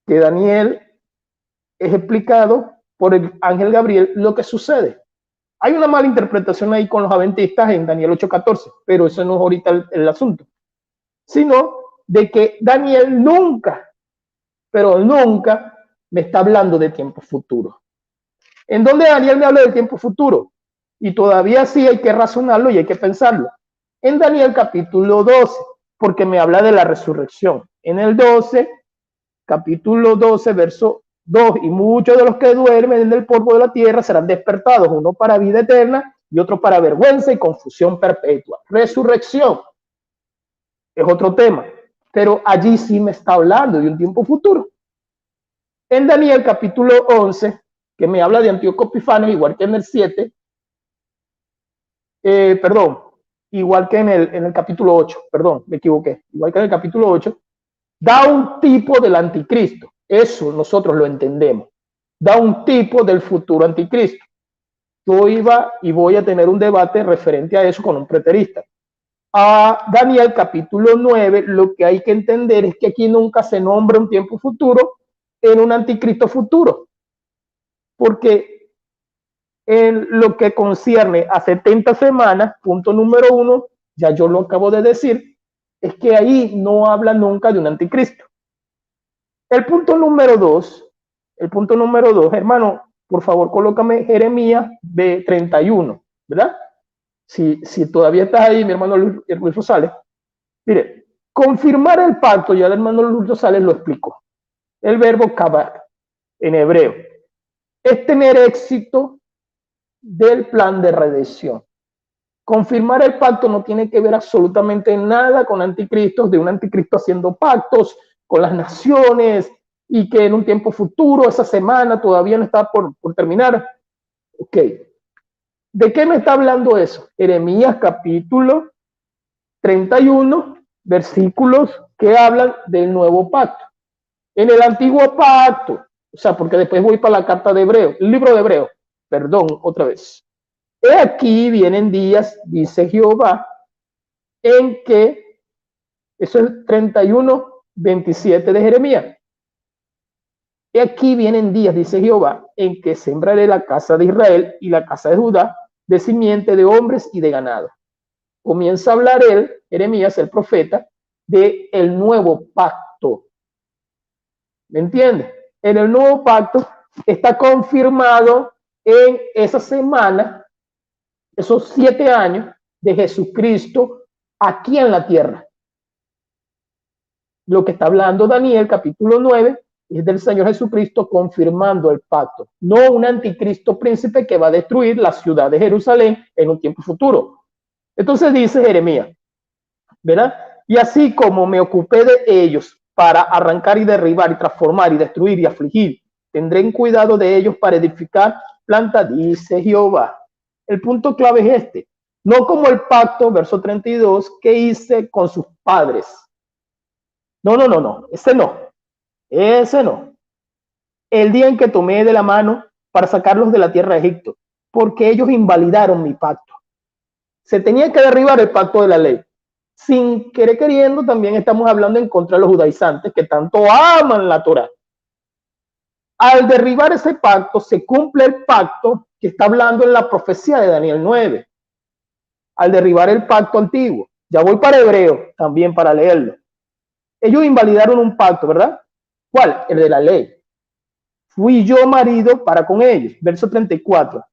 Que Daniel es explicado por el ángel Gabriel lo que sucede. Hay una mala interpretación ahí con los adventistas en Daniel 8:14, pero eso no es ahorita el asunto, sino de que Daniel nunca, pero nunca me está hablando de tiempo futuro. ¿En dónde Daniel me habla de tiempo futuro? Y todavía sí hay que razonarlo y hay que pensarlo. En Daniel capítulo 12, porque me habla de la resurrección. En el 12, capítulo 12, verso 2, y muchos de los que duermen en el polvo de la tierra serán despertados, uno para vida eterna y otro para vergüenza y confusión perpetua. Resurrección es otro tema, pero allí sí me está hablando de un tiempo futuro. En Daniel capítulo 11, que me habla de Antíoco Epifanes, igual que en el 7, igual que en el capítulo 8, perdón, me equivoqué, igual que en el capítulo 8, da un tipo del anticristo. Eso nosotros lo entendemos. Da un tipo del futuro anticristo. Yo iba y voy a tener un debate referente a eso con un preterista. A Daniel capítulo 9, lo que hay que entender es que aquí nunca se nombra un tiempo futuro en un anticristo futuro. Porque en lo que concierne a 70 semanas, punto número 1, ya yo lo acabo de decir, es que ahí no habla nunca de un anticristo. El punto número 2, hermano, por favor, colócame Jeremías de 31, ¿verdad? Si todavía estás ahí, mi hermano Luis Rosales. Mire, confirmar el pacto, ya el hermano Luis Rosales lo explicó. El verbo kabar, en hebreo, es tener éxito del plan de redención. Confirmar el pacto no tiene que ver absolutamente nada con anticristos, de un anticristo haciendo pactos con las naciones y que en un tiempo futuro, esa semana todavía no está por terminar. Ok. ¿De qué me está hablando eso? Jeremías capítulo 31, versículos que hablan del nuevo pacto. En el antiguo pacto, o sea, porque después voy para la carta de Hebreo, el libro de Hebreo, perdón, otra vez. He aquí vienen días, dice Jehová, en que, eso es 31, 27 de Jeremías. He aquí vienen días, dice Jehová, en que sembraré la casa de Israel y la casa de Judá de simiente de hombres y de ganado. Comienza a hablar él, Jeremías, el profeta, de el nuevo pacto. ¿Me entiendes? En el nuevo pacto está confirmado en esa semana, esos 7 años de Jesucristo aquí en la tierra. Lo que está hablando Daniel, capítulo 9, es del Señor Jesucristo confirmando el pacto, no un anticristo príncipe que va a destruir la ciudad de Jerusalén en un tiempo futuro. Entonces dice Jeremías, ¿verdad? Y así como me ocupé de ellos para arrancar y derribar y transformar y destruir y afligir, tendré en cuidado de ellos para edificar planta, dice Jehová. El punto clave es este, no como el pacto, verso 32, que hice con sus padres. No, ese no. El día en que tomé de la mano para sacarlos de la tierra de Egipto, porque ellos invalidaron mi pacto. Se tenía que derribar el pacto de la ley. Sin querer queriendo, también estamos hablando en contra de los judaizantes que tanto aman la Torá. Al derribar ese pacto, se cumple el pacto que está hablando en la profecía de Daniel 9. Al derribar el pacto antiguo. Ya voy para Hebreo también para leerlo. Ellos invalidaron un pacto, ¿verdad? ¿Cuál? El de la ley. Fui yo marido para con ellos. Verso 34.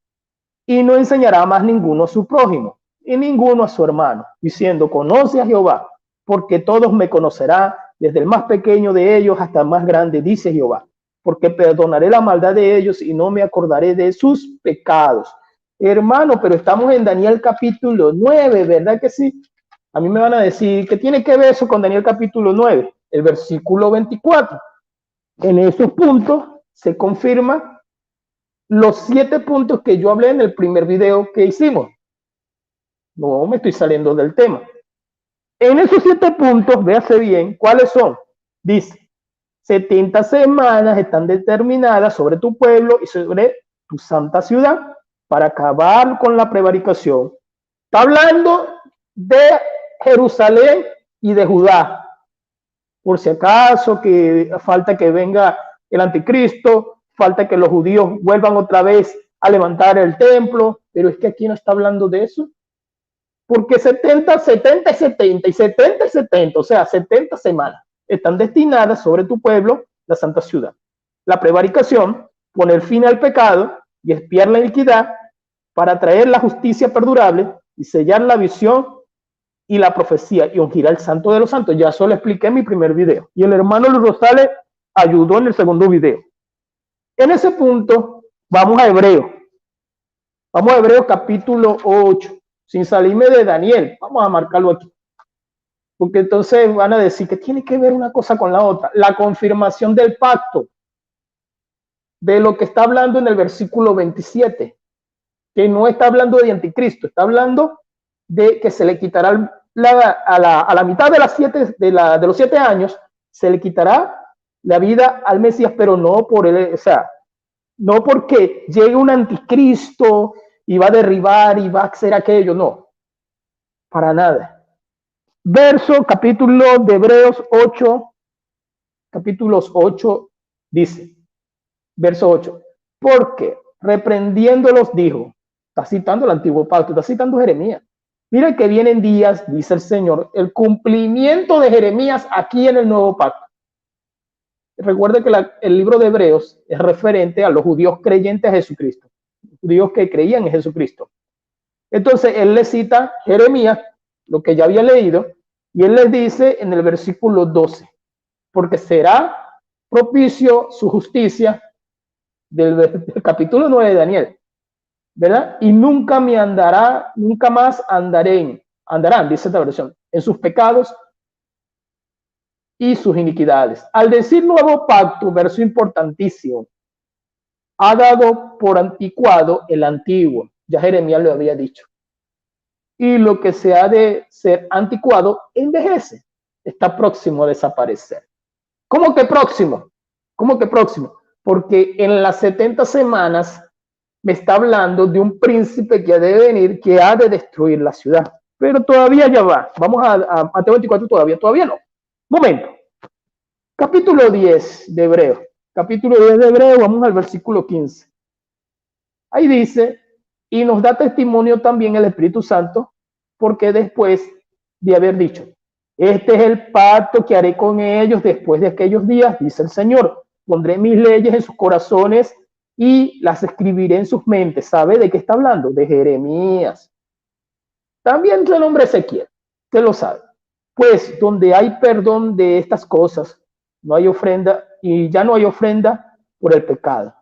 Y no enseñará más ninguno a su prójimo, y ninguno a su hermano, diciendo, conoce a Jehová, porque todos me conocerán, desde el más pequeño de ellos hasta el más grande, dice Jehová, porque perdonaré la maldad de ellos y no me acordaré de sus pecados. Hermano, pero estamos en Daniel capítulo 9, ¿verdad que sí? A mí me van a decir, ¿qué tiene que ver eso con Daniel capítulo 9? El versículo 24. En esos puntos se confirma los 7 puntos que yo hablé en el primer video que hicimos. No me estoy saliendo del tema. En esos 7 puntos, véase bien, ¿cuáles son? Dice, 70 semanas están determinadas sobre tu pueblo y sobre tu santa ciudad para acabar con la prevaricación. Está hablando de Jerusalén y de Judá. Por si acaso que falta que venga el anticristo, falta que los judíos vuelvan otra vez a levantar el templo, pero es que aquí no está hablando de eso. Porque 70, 70 y 70 y 70 y 70, o sea, 70 semanas están destinadas sobre tu pueblo, la santa ciudad. La prevaricación, poner fin al pecado y expiar la iniquidad para traer la justicia perdurable y sellar la visión y la profecía y ungir al santo de los santos. Ya eso lo expliqué en mi primer video. Y el hermano Luis Rosales ayudó en el segundo video. En ese punto, vamos a Hebreo. Vamos a Hebreo capítulo 8. Sin salirme de Daniel. Vamos a marcarlo aquí. Porque entonces van a decir que tiene que ver una cosa con la otra. La confirmación del pacto. De lo que está hablando en el versículo 27. Que no está hablando de anticristo. Está hablando de que se le quitará a la mitad de los 7 años. Se le quitará la vida al Mesías, pero no por él, o sea, no porque llegue un anticristo y va a derribar y va a hacer aquello, no, para nada. Verso, capítulo de Hebreos 8, capítulos 8, dice, verso 8, porque reprendiéndolos dijo, está citando el antiguo pacto, está citando Jeremías. Mira que vienen días, dice el Señor, el cumplimiento de Jeremías aquí en el nuevo pacto. Recuerde que el libro de Hebreos es referente a los judíos creyentes a Jesucristo, judíos que creían en Jesucristo. Entonces, él le cita Jeremías, lo que ya había leído, y él les dice en el versículo 12, porque será propicio su justicia del capítulo 9 de Daniel, ¿verdad? Y nunca más andarán, dice esta versión, en sus pecados y sus iniquidades. Al decir nuevo pacto, verso importantísimo, ha dado por anticuado el antiguo, Ya Jeremías lo había dicho. Y lo que se ha de ser anticuado envejece, está próximo a desaparecer. ¿Cómo que próximo? ¿Cómo que próximo? Porque en las 70 semanas me está hablando de un príncipe que ha de venir, que ha de destruir la ciudad. Pero todavía ya va. Vamos a Mateo 24, todavía no. Momento. Capítulo 10 de Hebreo. Capítulo 10 de Hebreo, vamos al versículo 15. Ahí dice, y nos da testimonio también el Espíritu Santo, porque después de haber dicho, este es el pacto que haré con ellos después de aquellos días, dice el Señor, pondré mis leyes en sus corazones y las escribiré en sus mentes. ¿Sabe de qué está hablando? De Jeremías. También se nombra Ezequiel, usted lo sabe. Pues donde hay perdón de estas cosas, no hay ofrenda, y ya no hay ofrenda por el pecado.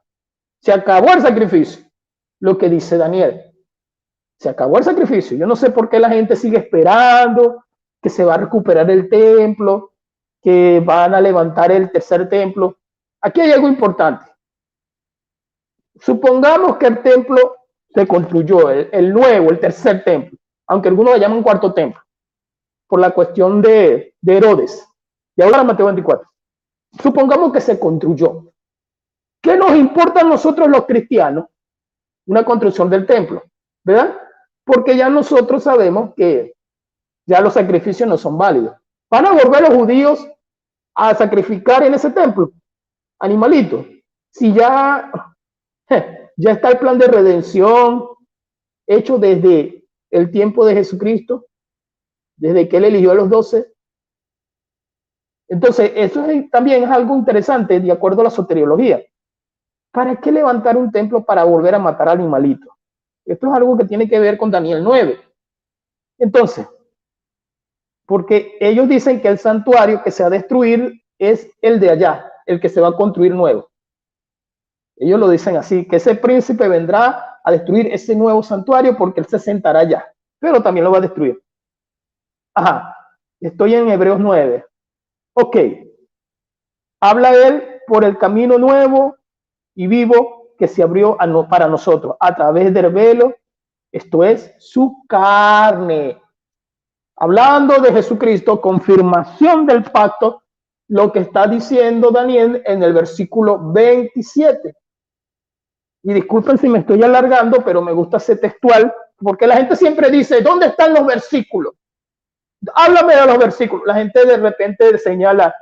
Se acabó el sacrificio, lo que dice Daniel. Se acabó el sacrificio. Yo no sé por qué la gente sigue esperando que se va a recuperar el templo, que van a levantar el tercer templo. Aquí hay algo importante. Supongamos que el templo se construyó, el nuevo, el tercer templo, aunque algunos lo llaman cuarto templo, por la cuestión de Herodes. Y ahora Mateo 24. Supongamos que se construyó. ¿Qué nos importa a nosotros los cristianos? Una construcción del templo, ¿verdad? Porque ya nosotros sabemos que ya los sacrificios no son válidos. ¿Van a volver los judíos a sacrificar en ese templo animalitos? Si ya está el plan de redención hecho desde el tiempo de Jesucristo, desde que él eligió a los 12. Entonces, eso también es algo interesante de acuerdo a la soteriología. ¿Para qué levantar un templo para volver a matar animalitos? Esto es algo que tiene que ver con Daniel 9. Entonces, porque ellos dicen que el santuario que se va a destruir es el de allá, el que se va a construir nuevo. Ellos lo dicen así, que ese príncipe vendrá a destruir ese nuevo santuario porque él se sentará allá, pero también lo va a destruir. Ajá, estoy en Hebreos 9. Ok, habla él por el camino nuevo y vivo que se abrió para nosotros a través del velo, esto es su carne. Hablando de Jesucristo, confirmación del pacto, lo que está diciendo Daniel en el versículo 27. Y disculpen si me estoy alargando, pero me gusta ser textual, porque la gente siempre dice, ¿dónde están los versículos? Háblame de los versículos. La gente de repente señala,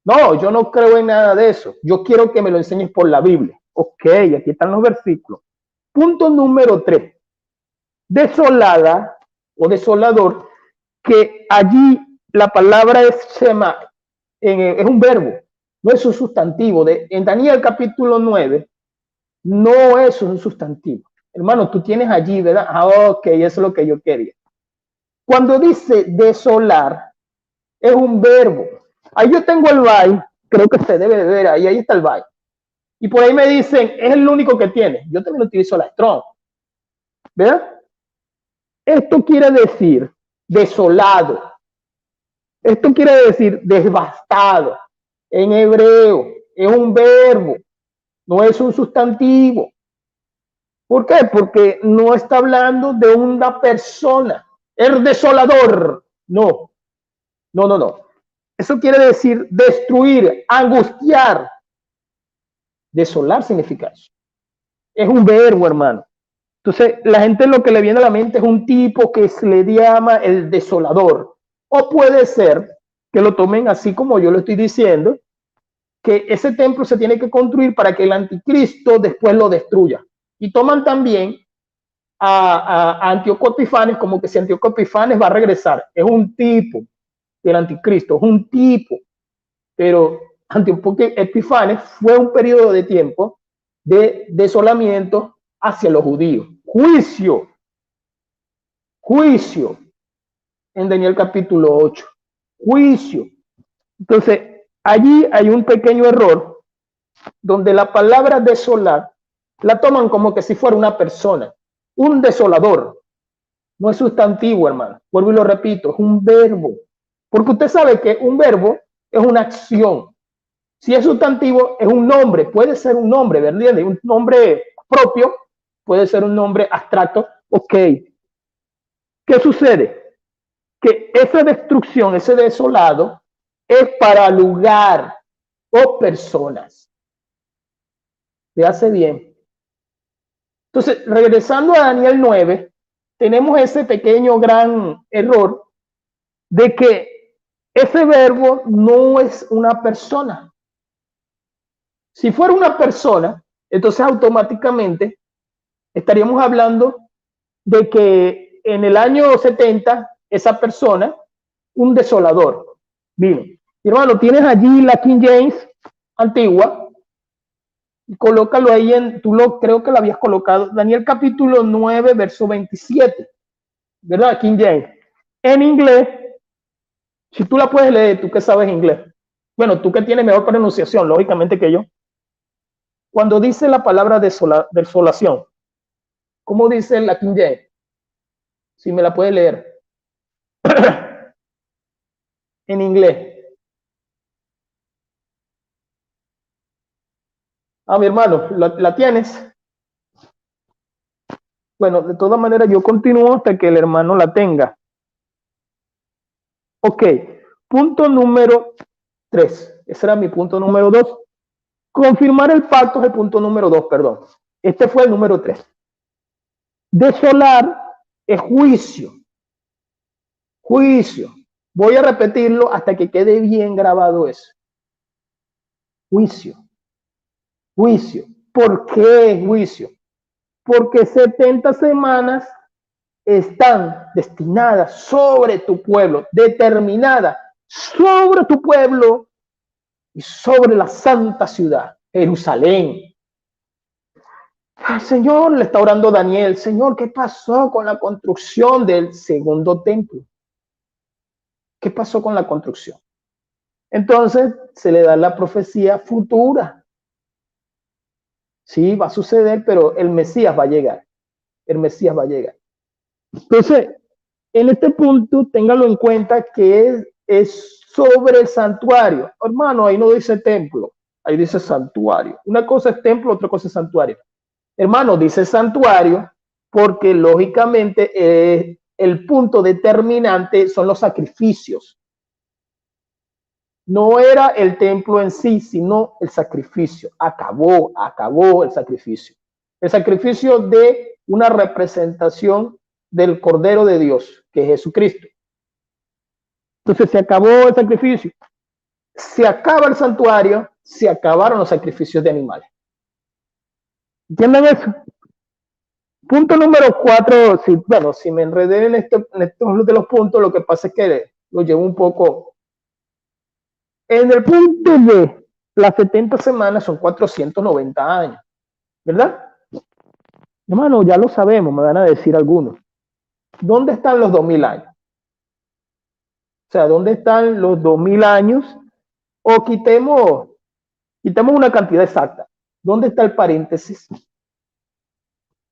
no, yo no creo en nada de eso. Yo quiero que me lo enseñes por la Biblia. Ok, aquí están los versículos. Punto número 3. Desolada o desolador, que allí la palabra es shema, es un verbo, no es un sustantivo. En Daniel capítulo 9, no es un sustantivo. Hermano, tú tienes allí, ¿verdad? Ah, ok, eso es lo que yo quería. Cuando dice desolar, es un verbo. Ahí yo tengo el by, creo que se debe de ver ahí está el by. Y por ahí me dicen, es el único que tiene. Yo también utilizo la strong. ¿Verdad? Esto quiere decir desolado. Esto quiere decir devastado. En hebreo es un verbo, no es un sustantivo. ¿Por qué? Porque no está hablando de una persona. El desolador. No. Eso quiere decir destruir, angustiar. Desolar significa eso. Es un verbo, hermano. Entonces, la gente lo que le viene a la mente es un tipo que se le llama el desolador. O puede ser que lo tomen así como yo lo estoy diciendo, que ese templo se tiene que construir para que el anticristo después lo destruya. Y toman también a Antíoco Epifanes como que si Antíoco Epifanes va a regresar. Es un tipo del anticristo, es un tipo. Pero Antíoco Epifanes fue un periodo de tiempo de desolamiento hacia los judíos. Juicio en Daniel capítulo 8. Juicio. Entonces, allí hay un pequeño error donde la palabra desolar la toman como que si fuera una persona, un desolador. No es sustantivo, hermano. Vuelvo y lo repito, es un verbo. Porque usted sabe que un verbo es una acción. Si es sustantivo, es un nombre. Puede ser un nombre, ¿verdad? Un nombre propio, puede ser un nombre abstracto, Ok, ¿qué sucede? Que esa destrucción, ese desolado, es para lugar o personas. ¿Se hace bien? Entonces, regresando a Daniel 9, tenemos ese pequeño gran error de que ese verbo no es una persona. Si fuera una persona, entonces automáticamente estaríamos hablando de que en el año 70 esa persona, un desolador, vino. Hermano, tienes allí la King James antigua, colócalo ahí creo que la habías colocado, Daniel capítulo 9, verso 27, ¿verdad? King James. En inglés, si tú la puedes leer, tú que sabes inglés, bueno, tú que tienes mejor pronunciación, lógicamente que yo, cuando dice la palabra desolación, ¿cómo dice la King James? Si me la puedes leer. En inglés. Mi hermano, ¿la tienes? Bueno, de todas maneras yo continúo hasta que el hermano la tenga. Ok, punto número 3. Ese era mi punto número 2. Confirmar el pacto es el punto número 2, perdón. Este fue el número 3. Desolar es juicio. Juicio. Voy a repetirlo hasta que quede bien grabado eso. Juicio. Juicio. ¿Por qué juicio? Porque 70 semanas están destinadas sobre tu pueblo, determinadas sobre tu pueblo y sobre la santa ciudad, Jerusalén. El Señor le está orando Daniel, Señor, ¿qué pasó con la construcción del segundo templo? ¿Qué pasó con la construcción? Entonces se le da la profecía futura. Sí, va a suceder, pero el Mesías va a llegar. El Mesías va a llegar. Entonces, en este punto, téngalo en cuenta que es sobre el santuario. Hermano, ahí no dice templo, ahí dice santuario. Una cosa es templo, otra cosa es santuario. Hermano, dice santuario porque lógicamente el punto determinante son los sacrificios. No era el templo en sí, sino el sacrificio. Acabó el sacrificio. El sacrificio de una representación del Cordero de Dios, que es Jesucristo. Entonces se acabó el sacrificio. Se acaba el santuario, se acabaron los sacrificios de animales. ¿Entienden eso? Punto número 4, si me enredé en estos de los puntos, lo que pasa es que lo llevo un poco. En el punto de las 70 semanas son 490 años, ¿verdad? Hermano, ya lo sabemos, me van a decir algunos. ¿Dónde están los 2000 años? O sea, ¿dónde están los 2000 años? O quitemos una cantidad exacta. ¿Dónde está el paréntesis?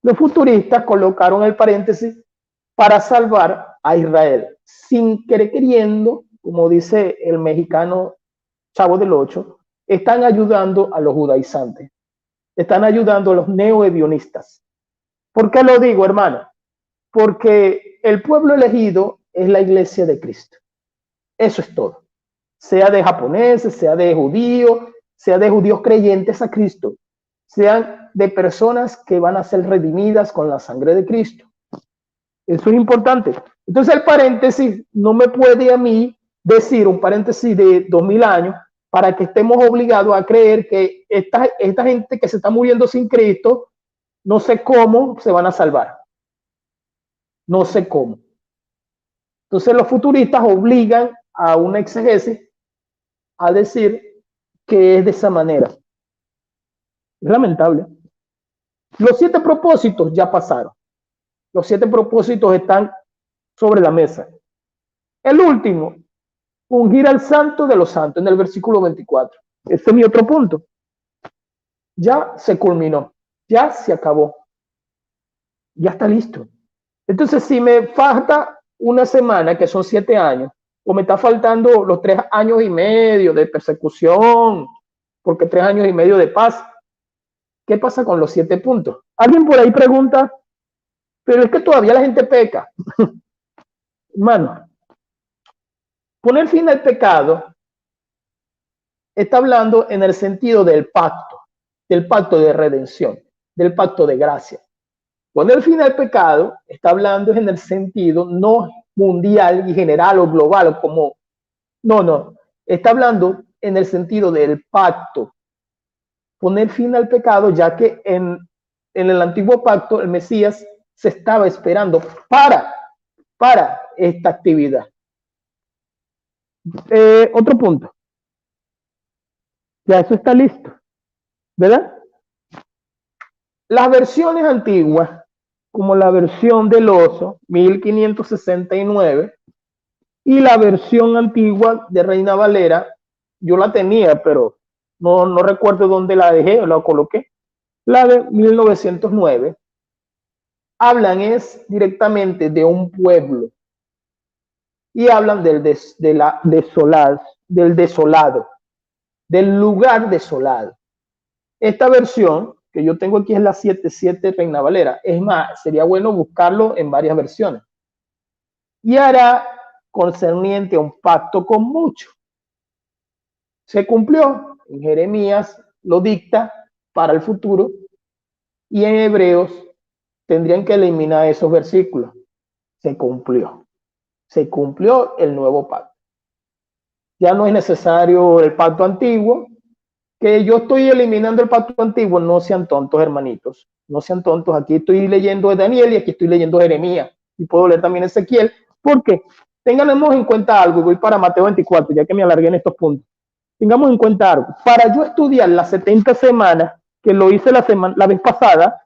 Los futuristas colocaron el paréntesis para salvar a Israel, sin querer queriendo, como dice el mexicano Chavo del Ocho, están ayudando a los judaizantes, están ayudando a los neohedionistas. ¿Por qué lo digo, hermano? Porque el pueblo elegido es la iglesia de Cristo. Eso es todo. Sea de japoneses, sea de judíos creyentes a Cristo, sean de personas que van a ser redimidas con la sangre de Cristo. Eso es importante. Entonces el paréntesis no me puede a mí decir un paréntesis de 2000 años para que estemos obligados a creer que esta gente que se está muriendo sin Cristo, no sé cómo se van a salvar. No sé cómo. Entonces los futuristas obligan a una exegesis a decir que es de esa manera. Es lamentable. Los 7 propósitos ya pasaron. Los 7 propósitos están sobre la mesa. El último, ungir al santo de los santos, en el versículo 24. Este es mi otro punto. Ya se culminó, ya se acabó, ya está listo. Entonces, si me falta una semana, que son 7 años, o me está faltando los 3 años y medio de persecución, porque 3 años y medio de paz, ¿qué pasa con los 7 puntos? Alguien por ahí pregunta, pero es que todavía la gente peca. Hermano, poner fin al pecado está hablando en el sentido del pacto de redención, del pacto de gracia. Poner fin al pecado está hablando en el sentido no mundial y general o global, o como, no, está hablando en el sentido del pacto. Poner fin al pecado, ya que en el antiguo pacto el Mesías se estaba esperando para esta actividad. Otro punto. Ya eso está listo, ¿verdad? Las versiones antiguas, como la versión del oso, 1569, y la versión antigua de Reina Valera, yo la tenía, pero no recuerdo dónde la dejé o la coloqué, la de 1909, hablan directamente de un pueblo y hablan del desolado, del lugar desolado. Esta versión que yo tengo aquí es la 7.7 Reina Valera. Es más, sería bueno buscarlo en varias versiones. Y hará concerniente a un pacto con muchos. Se cumplió. En Jeremías lo dicta para el futuro. Y en Hebreos tendrían que eliminar esos versículos. Se cumplió. Se cumplió el nuevo pacto. Ya no es necesario el pacto antiguo. Que yo estoy eliminando el pacto antiguo, no sean tontos, hermanitos, no sean tontos. Aquí estoy leyendo Daniel y aquí estoy leyendo Jeremías y puedo leer también Ezequiel, porque tengamos en cuenta algo, y voy para Mateo 24, ya que me alargué en estos puntos. Tengamos en cuenta algo, para yo estudiar las 70 semanas, que lo hice la vez pasada,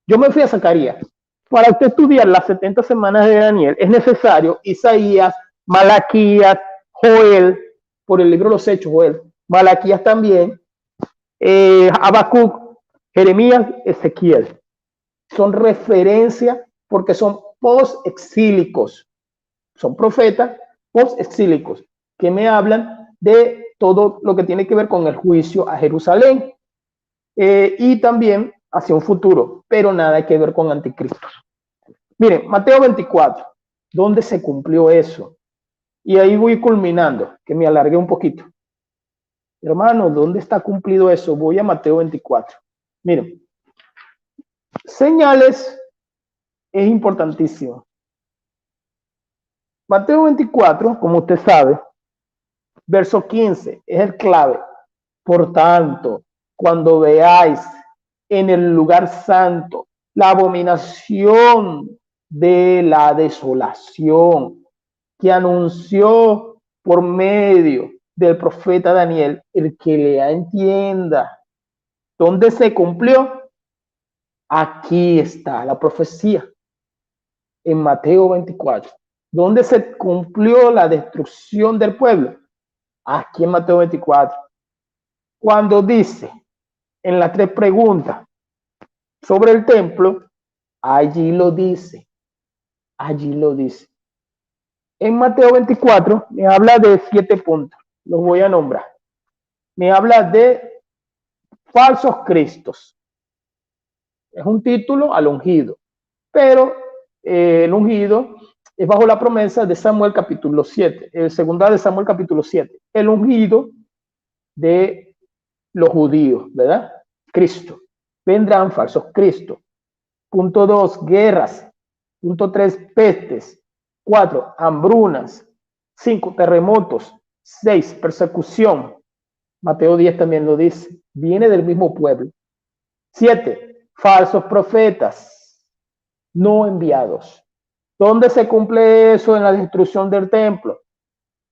yo me fui a Zacarías. Para usted estudiar las 70 semanas de Daniel, es necesario Isaías, Malaquías, Joel, por el libro de los Hechos, Joel, Malaquías también, Habacuc, Jeremías, Ezequiel. Son referencias porque son post-exílicos. Son profetas post-exílicos que me hablan de todo lo que tiene que ver con el juicio a Jerusalén y también hacia un futuro, pero nada que ver con anticristo. Miren, Mateo 24, ¿dónde se cumplió eso? Y ahí voy culminando, que me alargué un poquito. Hermano, ¿dónde está cumplido eso? Voy a Mateo 24. Miren, señales es importantísimo. Mateo 24, como usted sabe, verso 15, es el clave. Por tanto, cuando veáis en el lugar santo la abominación de la desolación que anunció por medio del profeta Daniel, el que lea entienda. ¿Dónde se cumplió? Aquí está la profecía, en Mateo 24. ¿Dónde se cumplió la destrucción del pueblo? Aquí en Mateo 24. Cuando dice en las 3 preguntas sobre el templo, allí lo dice. Allí lo dice. En Mateo 24 me habla de 7 puntos. Los voy a nombrar. Me habla de falsos cristos. Es un título al ungido, pero el ungido es bajo la promesa de Samuel capítulo 7, segunda de Samuel capítulo 7, el ungido de los judíos, ¿verdad? Cristo. Vendrán falsos cristos. Punto 2, guerras. Punto 3, pestes. 4, hambrunas. 5, terremotos. 6, persecución. Mateo 10 también lo dice. Viene del mismo pueblo. 7, falsos profetas no enviados. ¿Dónde se cumple eso? En la destrucción del templo.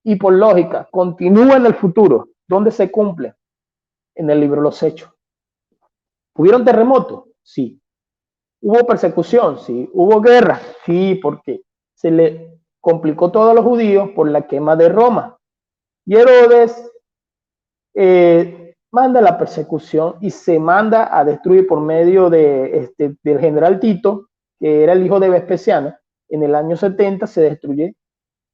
Y por lógica, continúa en el futuro. ¿Dónde se cumple? En el libro de los Hechos. ¿Hubieron terremotos? Sí. ¿Hubo persecución? Sí. ¿Hubo guerra? Sí, porque se le complicó todo a los judíos por la quema de Roma. Y Herodes manda la persecución y se manda a destruir por medio de, del general Tito, que era el hijo de Vespasiano. En el año 70 se destruye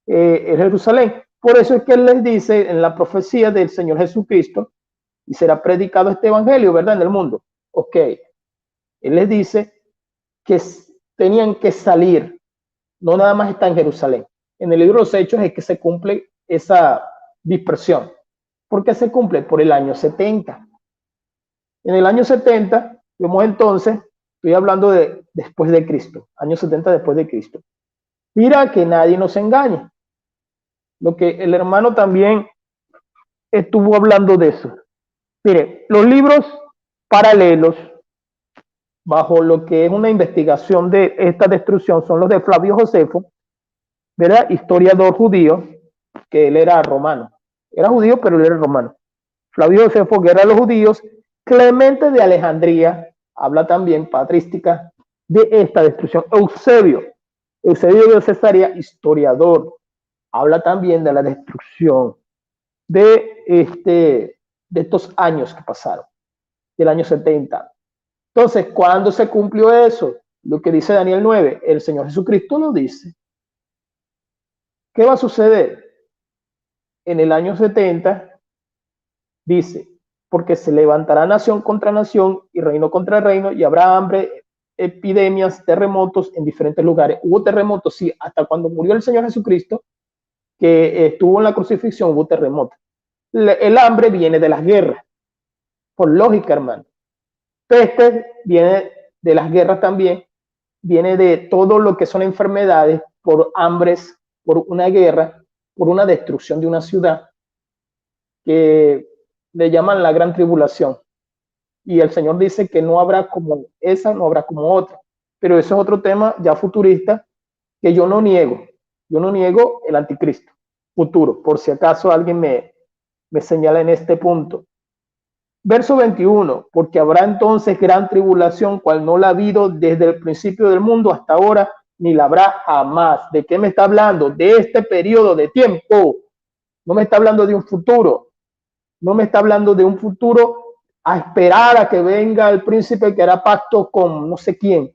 Jerusalén. Por eso es que él les dice en la profecía del Señor Jesucristo, y será predicado este evangelio, ¿verdad? En el mundo. Ok. Él les dice que tenían que salir, no nada más está en Jerusalén. En el libro de los Hechos es que se cumple esa dispersión. ¿Por qué se cumple? Por el año 70. En el año 70, vemos entonces, estoy hablando de después de Cristo, año 70 después de Cristo. Mira que nadie nos engañe. Lo que el hermano también estuvo hablando de eso. Mire, los libros paralelos bajo lo que es una investigación de esta destrucción son los de Flavio Josefo, ¿verdad? Historiador judío, que él era romano. Era judío, pero él era romano. Flavio Josefo, Guerra de los Judíos. Clemente de Alejandría, habla también patrística de esta destrucción. Eusebio de Cesarea, historiador, habla también de la destrucción de estos años que pasaron, del año 70. Entonces, ¿cuándo se cumplió eso? Lo que dice Daniel 9, el Señor Jesucristo lo dice. ¿Qué va a suceder? En el año 70, dice, porque se levantará nación contra nación y reino contra reino, y habrá hambre, epidemias, terremotos en diferentes lugares. Hubo terremotos, sí, hasta cuando murió el Señor Jesucristo, que estuvo en la crucifixión, hubo terremotos. El hambre viene de las guerras, por lógica, hermano. Peste viene de las guerras también, viene de todo lo que son enfermedades por hambres, por una guerra, por una destrucción de una ciudad, que le llaman la gran tribulación. Y el Señor dice que no habrá como esa, no habrá como otra. Pero eso es otro tema ya futurista que yo no niego. Yo no niego el anticristo futuro, por si acaso alguien me señala en este punto. Verso 21, porque habrá entonces gran tribulación, cual no la ha habido desde el principio del mundo hasta ahora, ni la habrá jamás. ¿De qué me está hablando? De este periodo de tiempo. No me está hablando de un futuro. No me está hablando de un futuro a esperar a que venga el príncipe que hará pacto con no sé quién.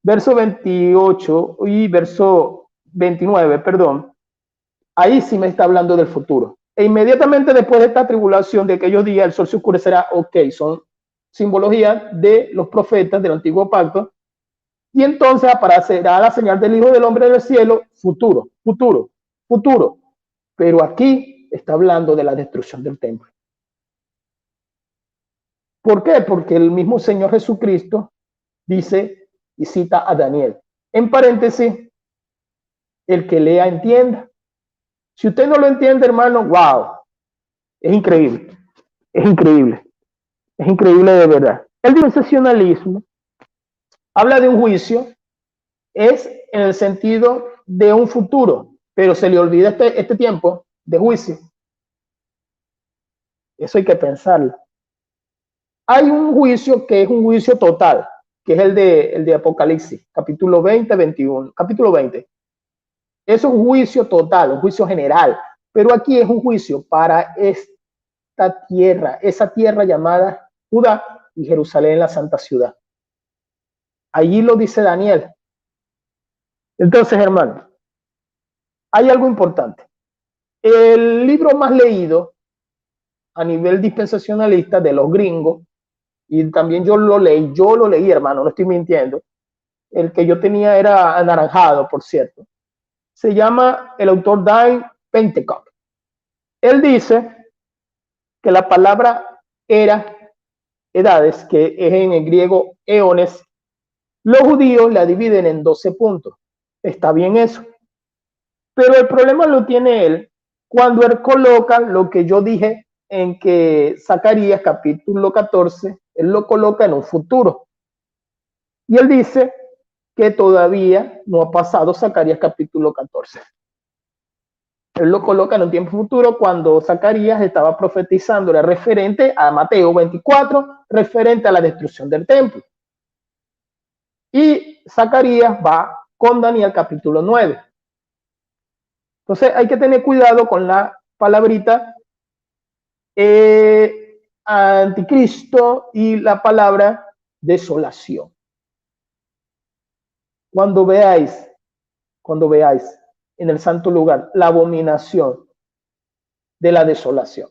Verso 28 y verso 29, perdón. Ahí sí me está hablando del futuro. E inmediatamente después de esta tribulación de aquellos días, el sol se oscurecerá. Ok, son simbologías de los profetas del antiguo pacto. Y entonces aparecerá la señal del Hijo del Hombre del cielo. Futuro, futuro, futuro. Pero aquí está hablando de la destrucción del templo. ¿Por qué? Porque el mismo Señor Jesucristo dice y cita a Daniel. En paréntesis, el que lea entienda. Si usted no lo entiende, hermano, wow, es increíble, es increíble, es increíble de verdad. El dispensacionalismo habla de un juicio, es en el sentido de un futuro, pero se le olvida este tiempo de juicio. Eso hay que pensarlo. Hay un juicio que es un juicio total, que es el de Apocalipsis, capítulo 20, 21, capítulo 20. Es un juicio total, un juicio general, pero aquí es un juicio para esta tierra, esa tierra llamada Judá y Jerusalén, la santa ciudad. Allí lo dice Daniel. Entonces, hermano, hay algo importante. El libro más leído a nivel dispensacionalista de los gringos, y también yo lo leí, hermano, no estoy mintiendo. El que yo tenía era anaranjado, por cierto. Se llama el autor Dan Pentecost. Él dice que la palabra edades, que es en el griego eones, los judíos la dividen en 12 puntos. Está bien eso. Pero el problema lo tiene él cuando él coloca lo que yo dije en que Zacarías capítulo 14, él lo coloca en un futuro. Y él dice que todavía no ha pasado Zacarías capítulo 14. Él lo coloca en un tiempo futuro cuando Zacarías estaba profetizando, era referente a Mateo 24, referente a la destrucción del templo. Y Zacarías va con Daniel capítulo 9. Entonces hay que tener cuidado con la palabrita anticristo y la palabra desolación. Cuando veáis en el santo lugar la abominación de la desolación.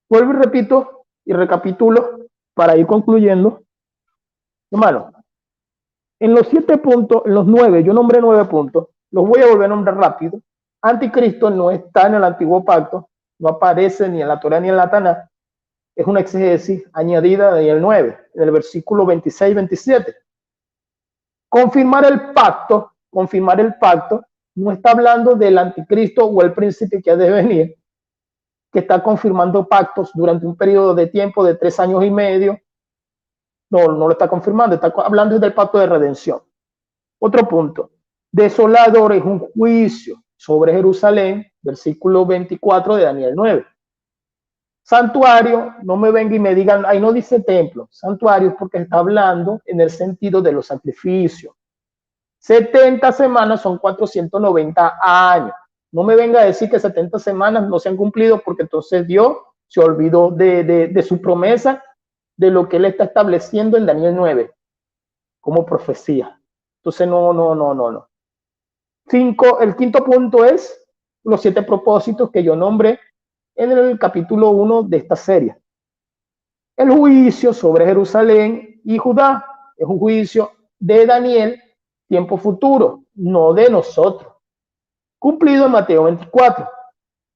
Vuelvo y repito y recapitulo para ir concluyendo. Hermano, en los 7 puntos, en los 9, yo nombré 9 puntos, los voy a volver a nombrar rápido. Anticristo no está en el antiguo pacto, no aparece ni en la Torá ni en la Taná, es una exégesis añadida en el 9, en el versículo 26-27. Confirmar el pacto, no está hablando del anticristo o el príncipe que ha de venir, que está confirmando pactos durante un periodo de tiempo de 3 años y medio. No lo está confirmando, está hablando del pacto de redención. Otro punto, desolador es un juicio sobre Jerusalén, versículo 24 de Daniel 9. Santuario, no me vengan y me digan, ahí no dice templo, santuario es porque está hablando en el sentido de los sacrificios. 70 semanas son 490 años. No me venga a decir que 70 semanas no se han cumplido porque entonces Dios se olvidó de su promesa, de lo que él está estableciendo en Daniel 9 como profecía. Entonces no. El quinto punto es los 7 propósitos que yo nombré en el capítulo 1 de esta serie. El juicio sobre Jerusalén y Judá es un juicio de Daniel, tiempo futuro, no de nosotros. Cumplido en Mateo 24,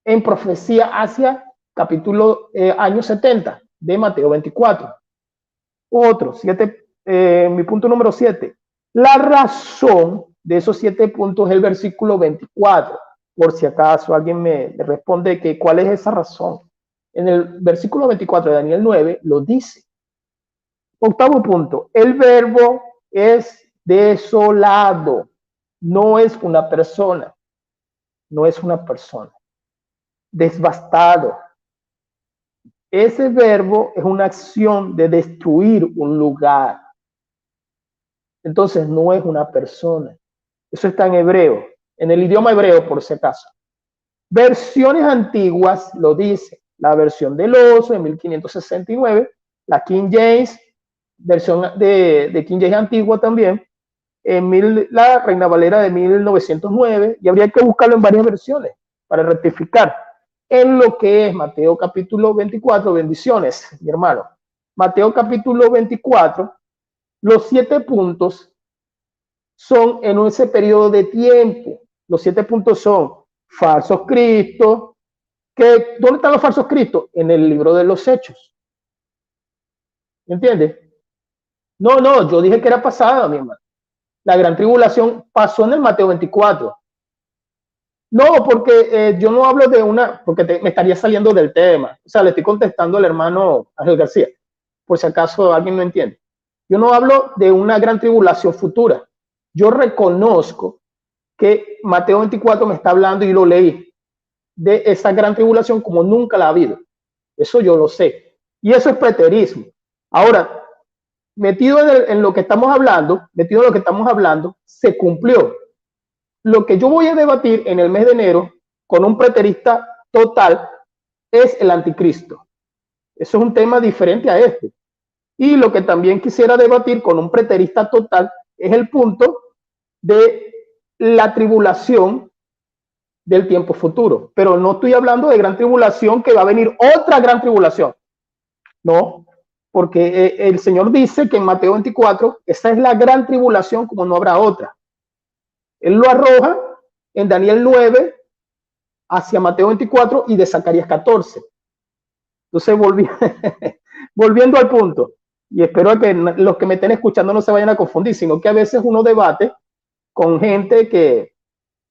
en profecía hacia capítulo año 70 de Mateo 24. Otro, mi punto número 7. La razón de esos 7 puntos es el versículo 24. Por si acaso alguien me responde que cuál es esa razón. En el versículo 24 de Daniel 9 lo dice. Octavo punto, el verbo es desolado, no es una persona, devastado. Ese verbo es una acción de destruir un lugar. Entonces no es una persona. Eso está en hebreo, en el idioma hebreo por si acaso. Versiones antiguas lo dice, la versión del oso en 1569, la King James, versión de King James antigua también, la Reina Valera de 1909, y habría que buscarlo en varias versiones para rectificar. En lo que es Mateo capítulo 24, bendiciones, mi hermano. Mateo capítulo 24, los 7 puntos son en ese periodo de tiempo. Los 7 puntos son falsos cristos. ¿Dónde están los falsos cristos? En el libro de los Hechos. ¿Me entiendes? No, yo dije que era pasada, mi hermano. La gran tribulación pasó en el Mateo 24. No, porque yo no hablo de una, porque me estaría saliendo del tema. O sea, le estoy contestando al hermano Ángel García, por si acaso alguien no entiende. Yo no hablo de una gran tribulación futura. Yo reconozco que Mateo 24 me está hablando, y lo leí, de esa gran tribulación como nunca la ha habido. Eso yo lo sé. Y eso es preterismo. Ahora, metido en lo que estamos hablando, se cumplió. Lo que yo voy a debatir en el mes de enero con un preterista total es el anticristo. Eso es un tema diferente a este. Y lo que también quisiera debatir con un preterista total es el punto de la tribulación del tiempo futuro. Pero no estoy hablando de gran tribulación, que va a venir otra gran tribulación. No, porque el Señor dice que en Mateo 24, esa es la gran tribulación como no habrá otra. Él lo arroja en Daniel 9 hacia Mateo 24 y de Zacarías 14. Entonces, volviendo al punto, y espero que los que me estén escuchando no se vayan a confundir, sino que a veces uno debate con gente que,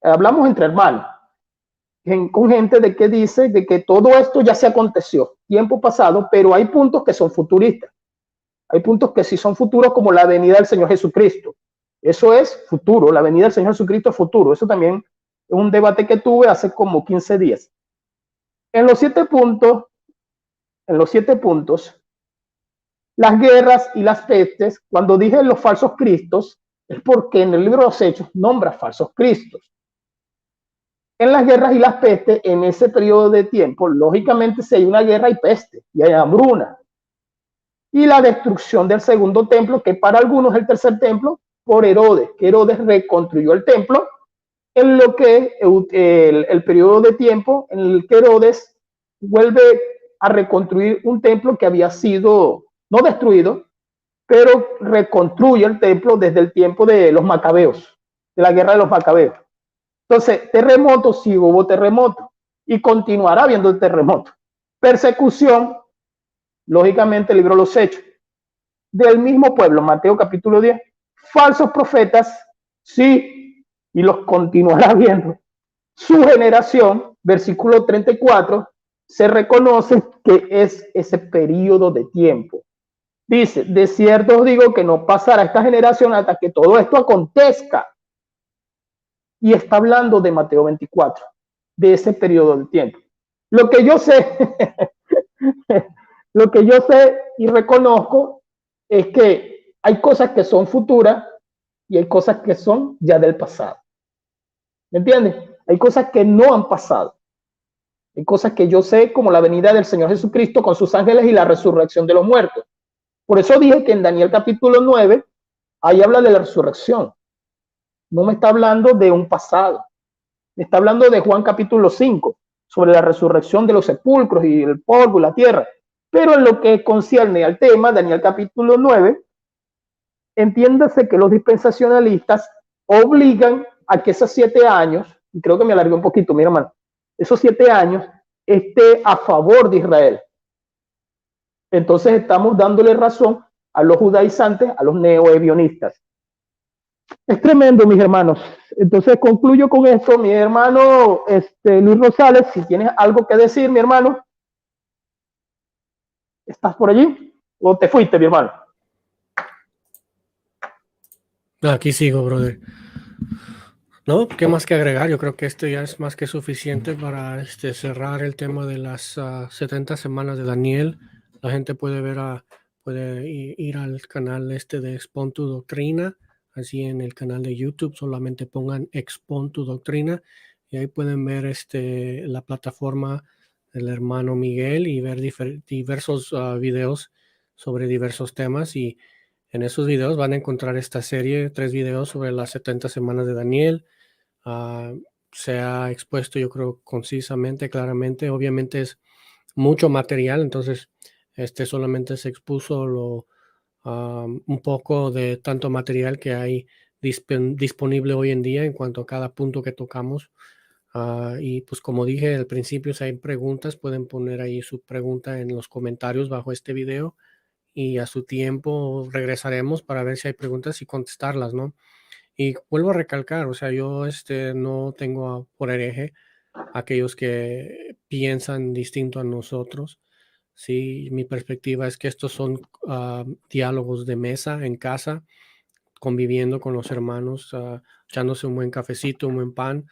hablamos entre hermanos, con gente de que dice de que todo esto ya se aconteció, tiempo pasado, pero hay puntos que son futuristas. Hay puntos que sí son futuros, como la venida del Señor Jesucristo. Eso es futuro, la venida del Señor Jesucristo es futuro. Eso también es un debate que tuve hace como 15 días. En los 7 puntos, las guerras y las pestes, cuando dije los falsos cristos, es porque en el libro de los Hechos nombra falsos cristos. En las guerras y las pestes, en ese periodo de tiempo, lógicamente si hay una guerra hay peste y hay hambruna. Y la destrucción del segundo templo, que para algunos es el tercer templo, por Herodes, que Herodes reconstruyó el templo en lo que el periodo de tiempo en el que Herodes vuelve a reconstruir un templo que había sido no destruido, pero reconstruye el templo desde el tiempo de los macabeos, de la guerra de los macabeos. Entonces, terremoto, sí hubo terremoto y continuará habiendo el terremoto. Persecución, lógicamente, el libro de los Hechos. Del mismo pueblo, Mateo capítulo 10, falsos profetas, sí, y los continuará viendo. Su generación, versículo 34, se reconoce que es ese periodo de tiempo. Dice, de cierto os digo que no pasará esta generación hasta que todo esto acontezca. Y está hablando de Mateo 24, de ese periodo de tiempo. Lo que yo sé, lo que yo sé y reconozco es que hay cosas que son futuras y hay cosas que son ya del pasado. ¿Me entiendes? Hay cosas que no han pasado. Hay cosas que yo sé, como la venida del Señor Jesucristo con sus ángeles y la resurrección de los muertos. Por eso dije que en Daniel capítulo 9, ahí habla de la resurrección. No me está hablando de un pasado. Me está hablando de Juan capítulo 5, sobre la resurrección de los sepulcros y el polvo y la tierra. Pero en lo que concierne al tema, Daniel capítulo 9, entiéndase que los dispensacionalistas obligan a que esos 7 años, y creo que me alargué un poquito, mi hermano, esos 7 años esté a favor de Israel. Entonces estamos dándole razón a los judaizantes, a los neoebionistas. Es tremendo, mis hermanos. Entonces concluyo con esto, mi hermano Luis Rosales, si tienes algo que decir, mi hermano. ¿Estás por allí? ¿O te fuiste, mi hermano? Aquí sigo, brother. No, ¿qué más que agregar? Yo creo que esto ya es más que suficiente para cerrar el tema de las 70 semanas de Daniel. La gente puede ver puede ir al canal de Expon tu Doctrina, así en el canal de YouTube, solamente pongan Expon tu Doctrina y ahí pueden ver la plataforma del hermano Miguel y ver diversos videos sobre diversos temas, y en esos videos van a encontrar esta serie, 3 videos sobre las 70 semanas de Daniel. Se ha expuesto, yo creo, concisamente, claramente. Obviamente es mucho material, entonces solamente se expuso un poco de tanto material que hay disponible hoy en día en cuanto a cada punto que tocamos. Y pues como dije al principio, si hay preguntas, pueden poner ahí su pregunta en los comentarios bajo este video y a su tiempo regresaremos para ver si hay preguntas y contestarlas, ¿no? Y vuelvo a recalcar, o sea, yo no tengo por hereje a aquellos que piensan distinto a nosotros. Sí, mi perspectiva es que estos son diálogos de mesa en casa, conviviendo con los hermanos, echándose un buen cafecito, un buen pan.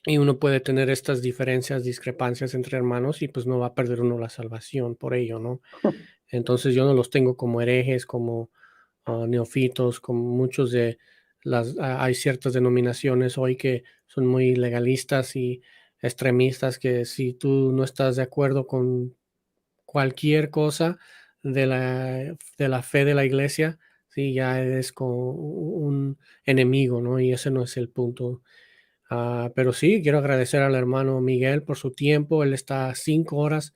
Y uno puede tener estas diferencias, discrepancias entre hermanos y pues no va a perder uno la salvación por ello, ¿no? Entonces yo no los tengo como herejes, como neofitos, como muchos de hay ciertas denominaciones hoy que son muy legalistas y extremistas, que si tú no estás de acuerdo con cualquier cosa de la fe de la iglesia, sí, ya eres como un enemigo, ¿no? Y ese no es el punto. Pero sí, quiero agradecer al hermano Miguel por su tiempo. Él está a 5 horas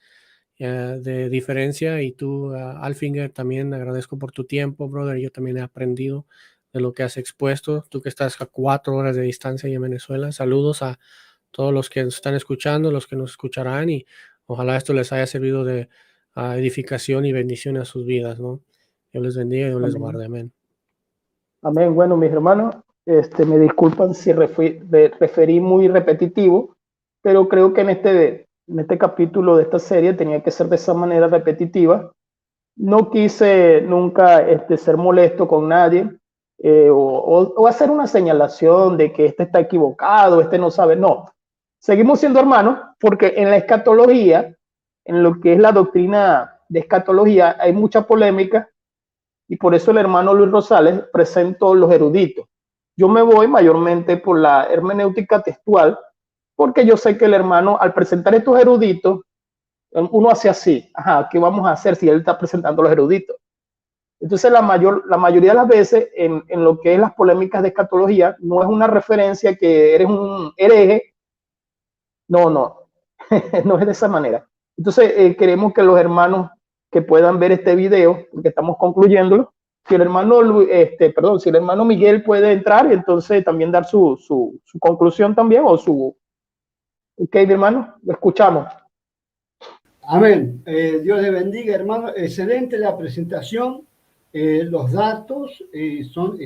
de diferencia, y tú, Alfinger, también agradezco por tu tiempo, brother. Yo también he aprendido de lo que has expuesto. Tú que estás a 4 horas de distancia y en Venezuela. Saludos a todos los que nos están escuchando, los que nos escucharán, y ojalá esto les haya servido de edificación y bendición a sus vidas, ¿no? Dios les bendiga y Dios les guarde. Amén. Amén. Bueno, mis hermanos, me disculpan si referí muy repetitivo, pero creo que en este capítulo de esta serie tenía que ser de esa manera repetitiva. No quise nunca ser molesto con nadie, o hacer una señalación de que este está equivocado, este no sabe. No, seguimos siendo hermanos, porque en la escatología, en lo que es la doctrina de escatología, hay mucha polémica, y por eso el hermano Luis Rosales presentó los eruditos. Yo me voy mayormente por la hermenéutica textual, porque yo sé que el hermano, al presentar estos eruditos, uno hace así: ajá, ¿qué vamos a hacer si él está presentando los eruditos? Entonces la mayoría de las veces en lo que es las polémicas de escatología, no es una referencia que eres un hereje, no, no, no es de esa manera. Entonces queremos que los hermanos que puedan ver este video, porque estamos concluyéndolo. Si el hermano, si el hermano Miguel puede entrar y entonces también dar su conclusión también, o su... Ok, mi hermano, lo escuchamos. Amén. Dios le bendiga, hermano. Excelente la presentación. Los datos son,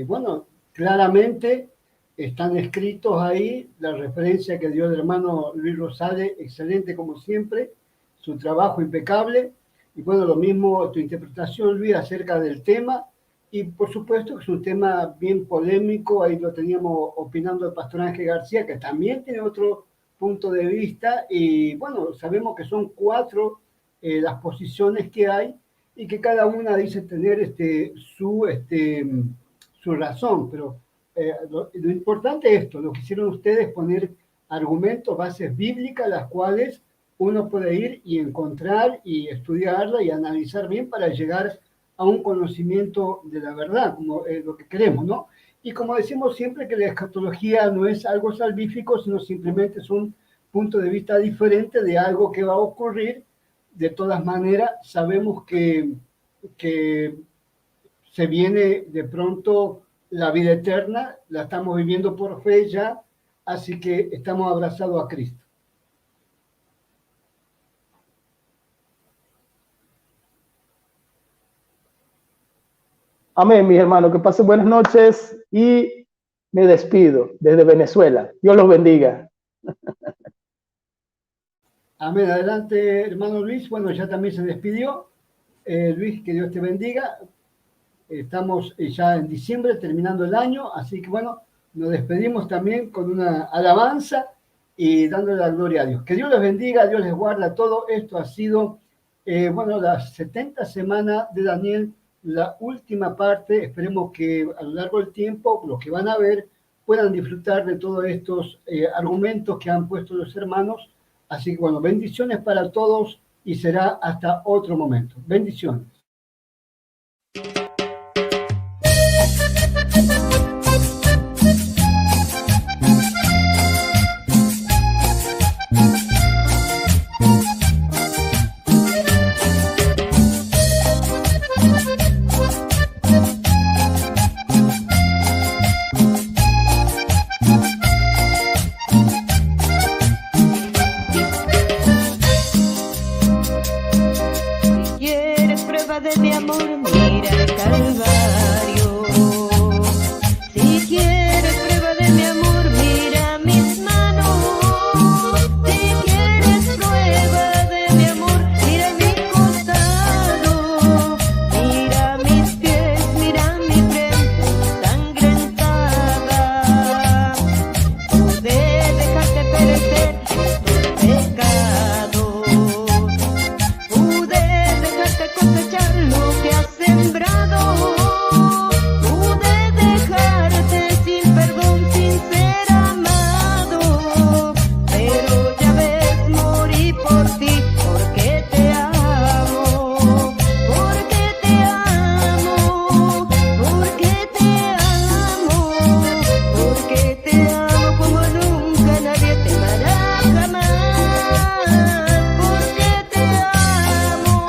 bueno, claramente están escritos ahí. La referencia que dio el hermano Luis Rosales, excelente como siempre. Su trabajo impecable. Y bueno, lo mismo tu interpretación, Luis, acerca del tema. Y por supuesto que es un tema bien polémico. Ahí lo teníamos opinando el pastor Ángel García, que también tiene otro punto de vista. Y bueno, sabemos que son 4 las posiciones que hay y que cada una dice tener su razón. Pero lo importante es esto, lo que hicieron ustedes, poner argumentos, bases bíblicas, las cuales uno puede ir y encontrar y estudiarla y analizar bien para llegar a un conocimiento de la verdad, como lo que queremos, ¿no? Y como decimos siempre, que la escatología no es algo salvífico, sino simplemente es un punto de vista diferente de algo que va a ocurrir. De todas maneras, sabemos que se viene de pronto la vida eterna, la estamos viviendo por fe ya, así que estamos abrazados a Cristo. Amén, mis hermanos, que pasen buenas noches y me despido desde Venezuela. Dios los bendiga. Amén. Adelante, hermano Luis. Bueno, ya también se despidió. Luis, que Dios te bendiga. Estamos ya en diciembre, terminando el año, así que bueno, nos despedimos también con una alabanza y dándole la gloria a Dios. Que Dios les bendiga, Dios les guarda. Todo esto ha sido, bueno, las 70 semanas de Daniel, la última parte. Esperemos que a lo largo del tiempo los que van a ver puedan disfrutar de todos estos argumentos que han puesto los hermanos. Así que bueno, bendiciones para todos y será hasta otro momento. Bendiciones. De mi amor, mira el Calvario. Si quieres prueba de mi amor, mira mis manos. Si quieres prueba de mi amor, mira mi costado. Mira mis pies, mira mi frente ensangrentada. Pude dejarte perecer en tus pecados. Pude dejarte cosechar lo que has sembrado. Pude dejarte sin perdón, sin ser amado. Pero ya ves, morí por ti, porque te amo. Porque te amo. Porque te amo. Porque te amo como nunca nadie te amará jamás. Porque te amo.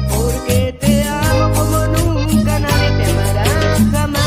Porque te amo como nunca nadie te amará jamás.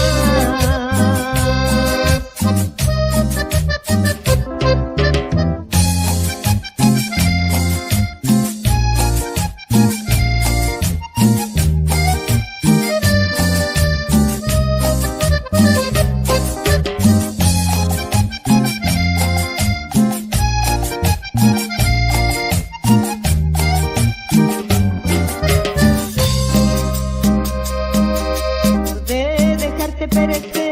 De dejarte perecer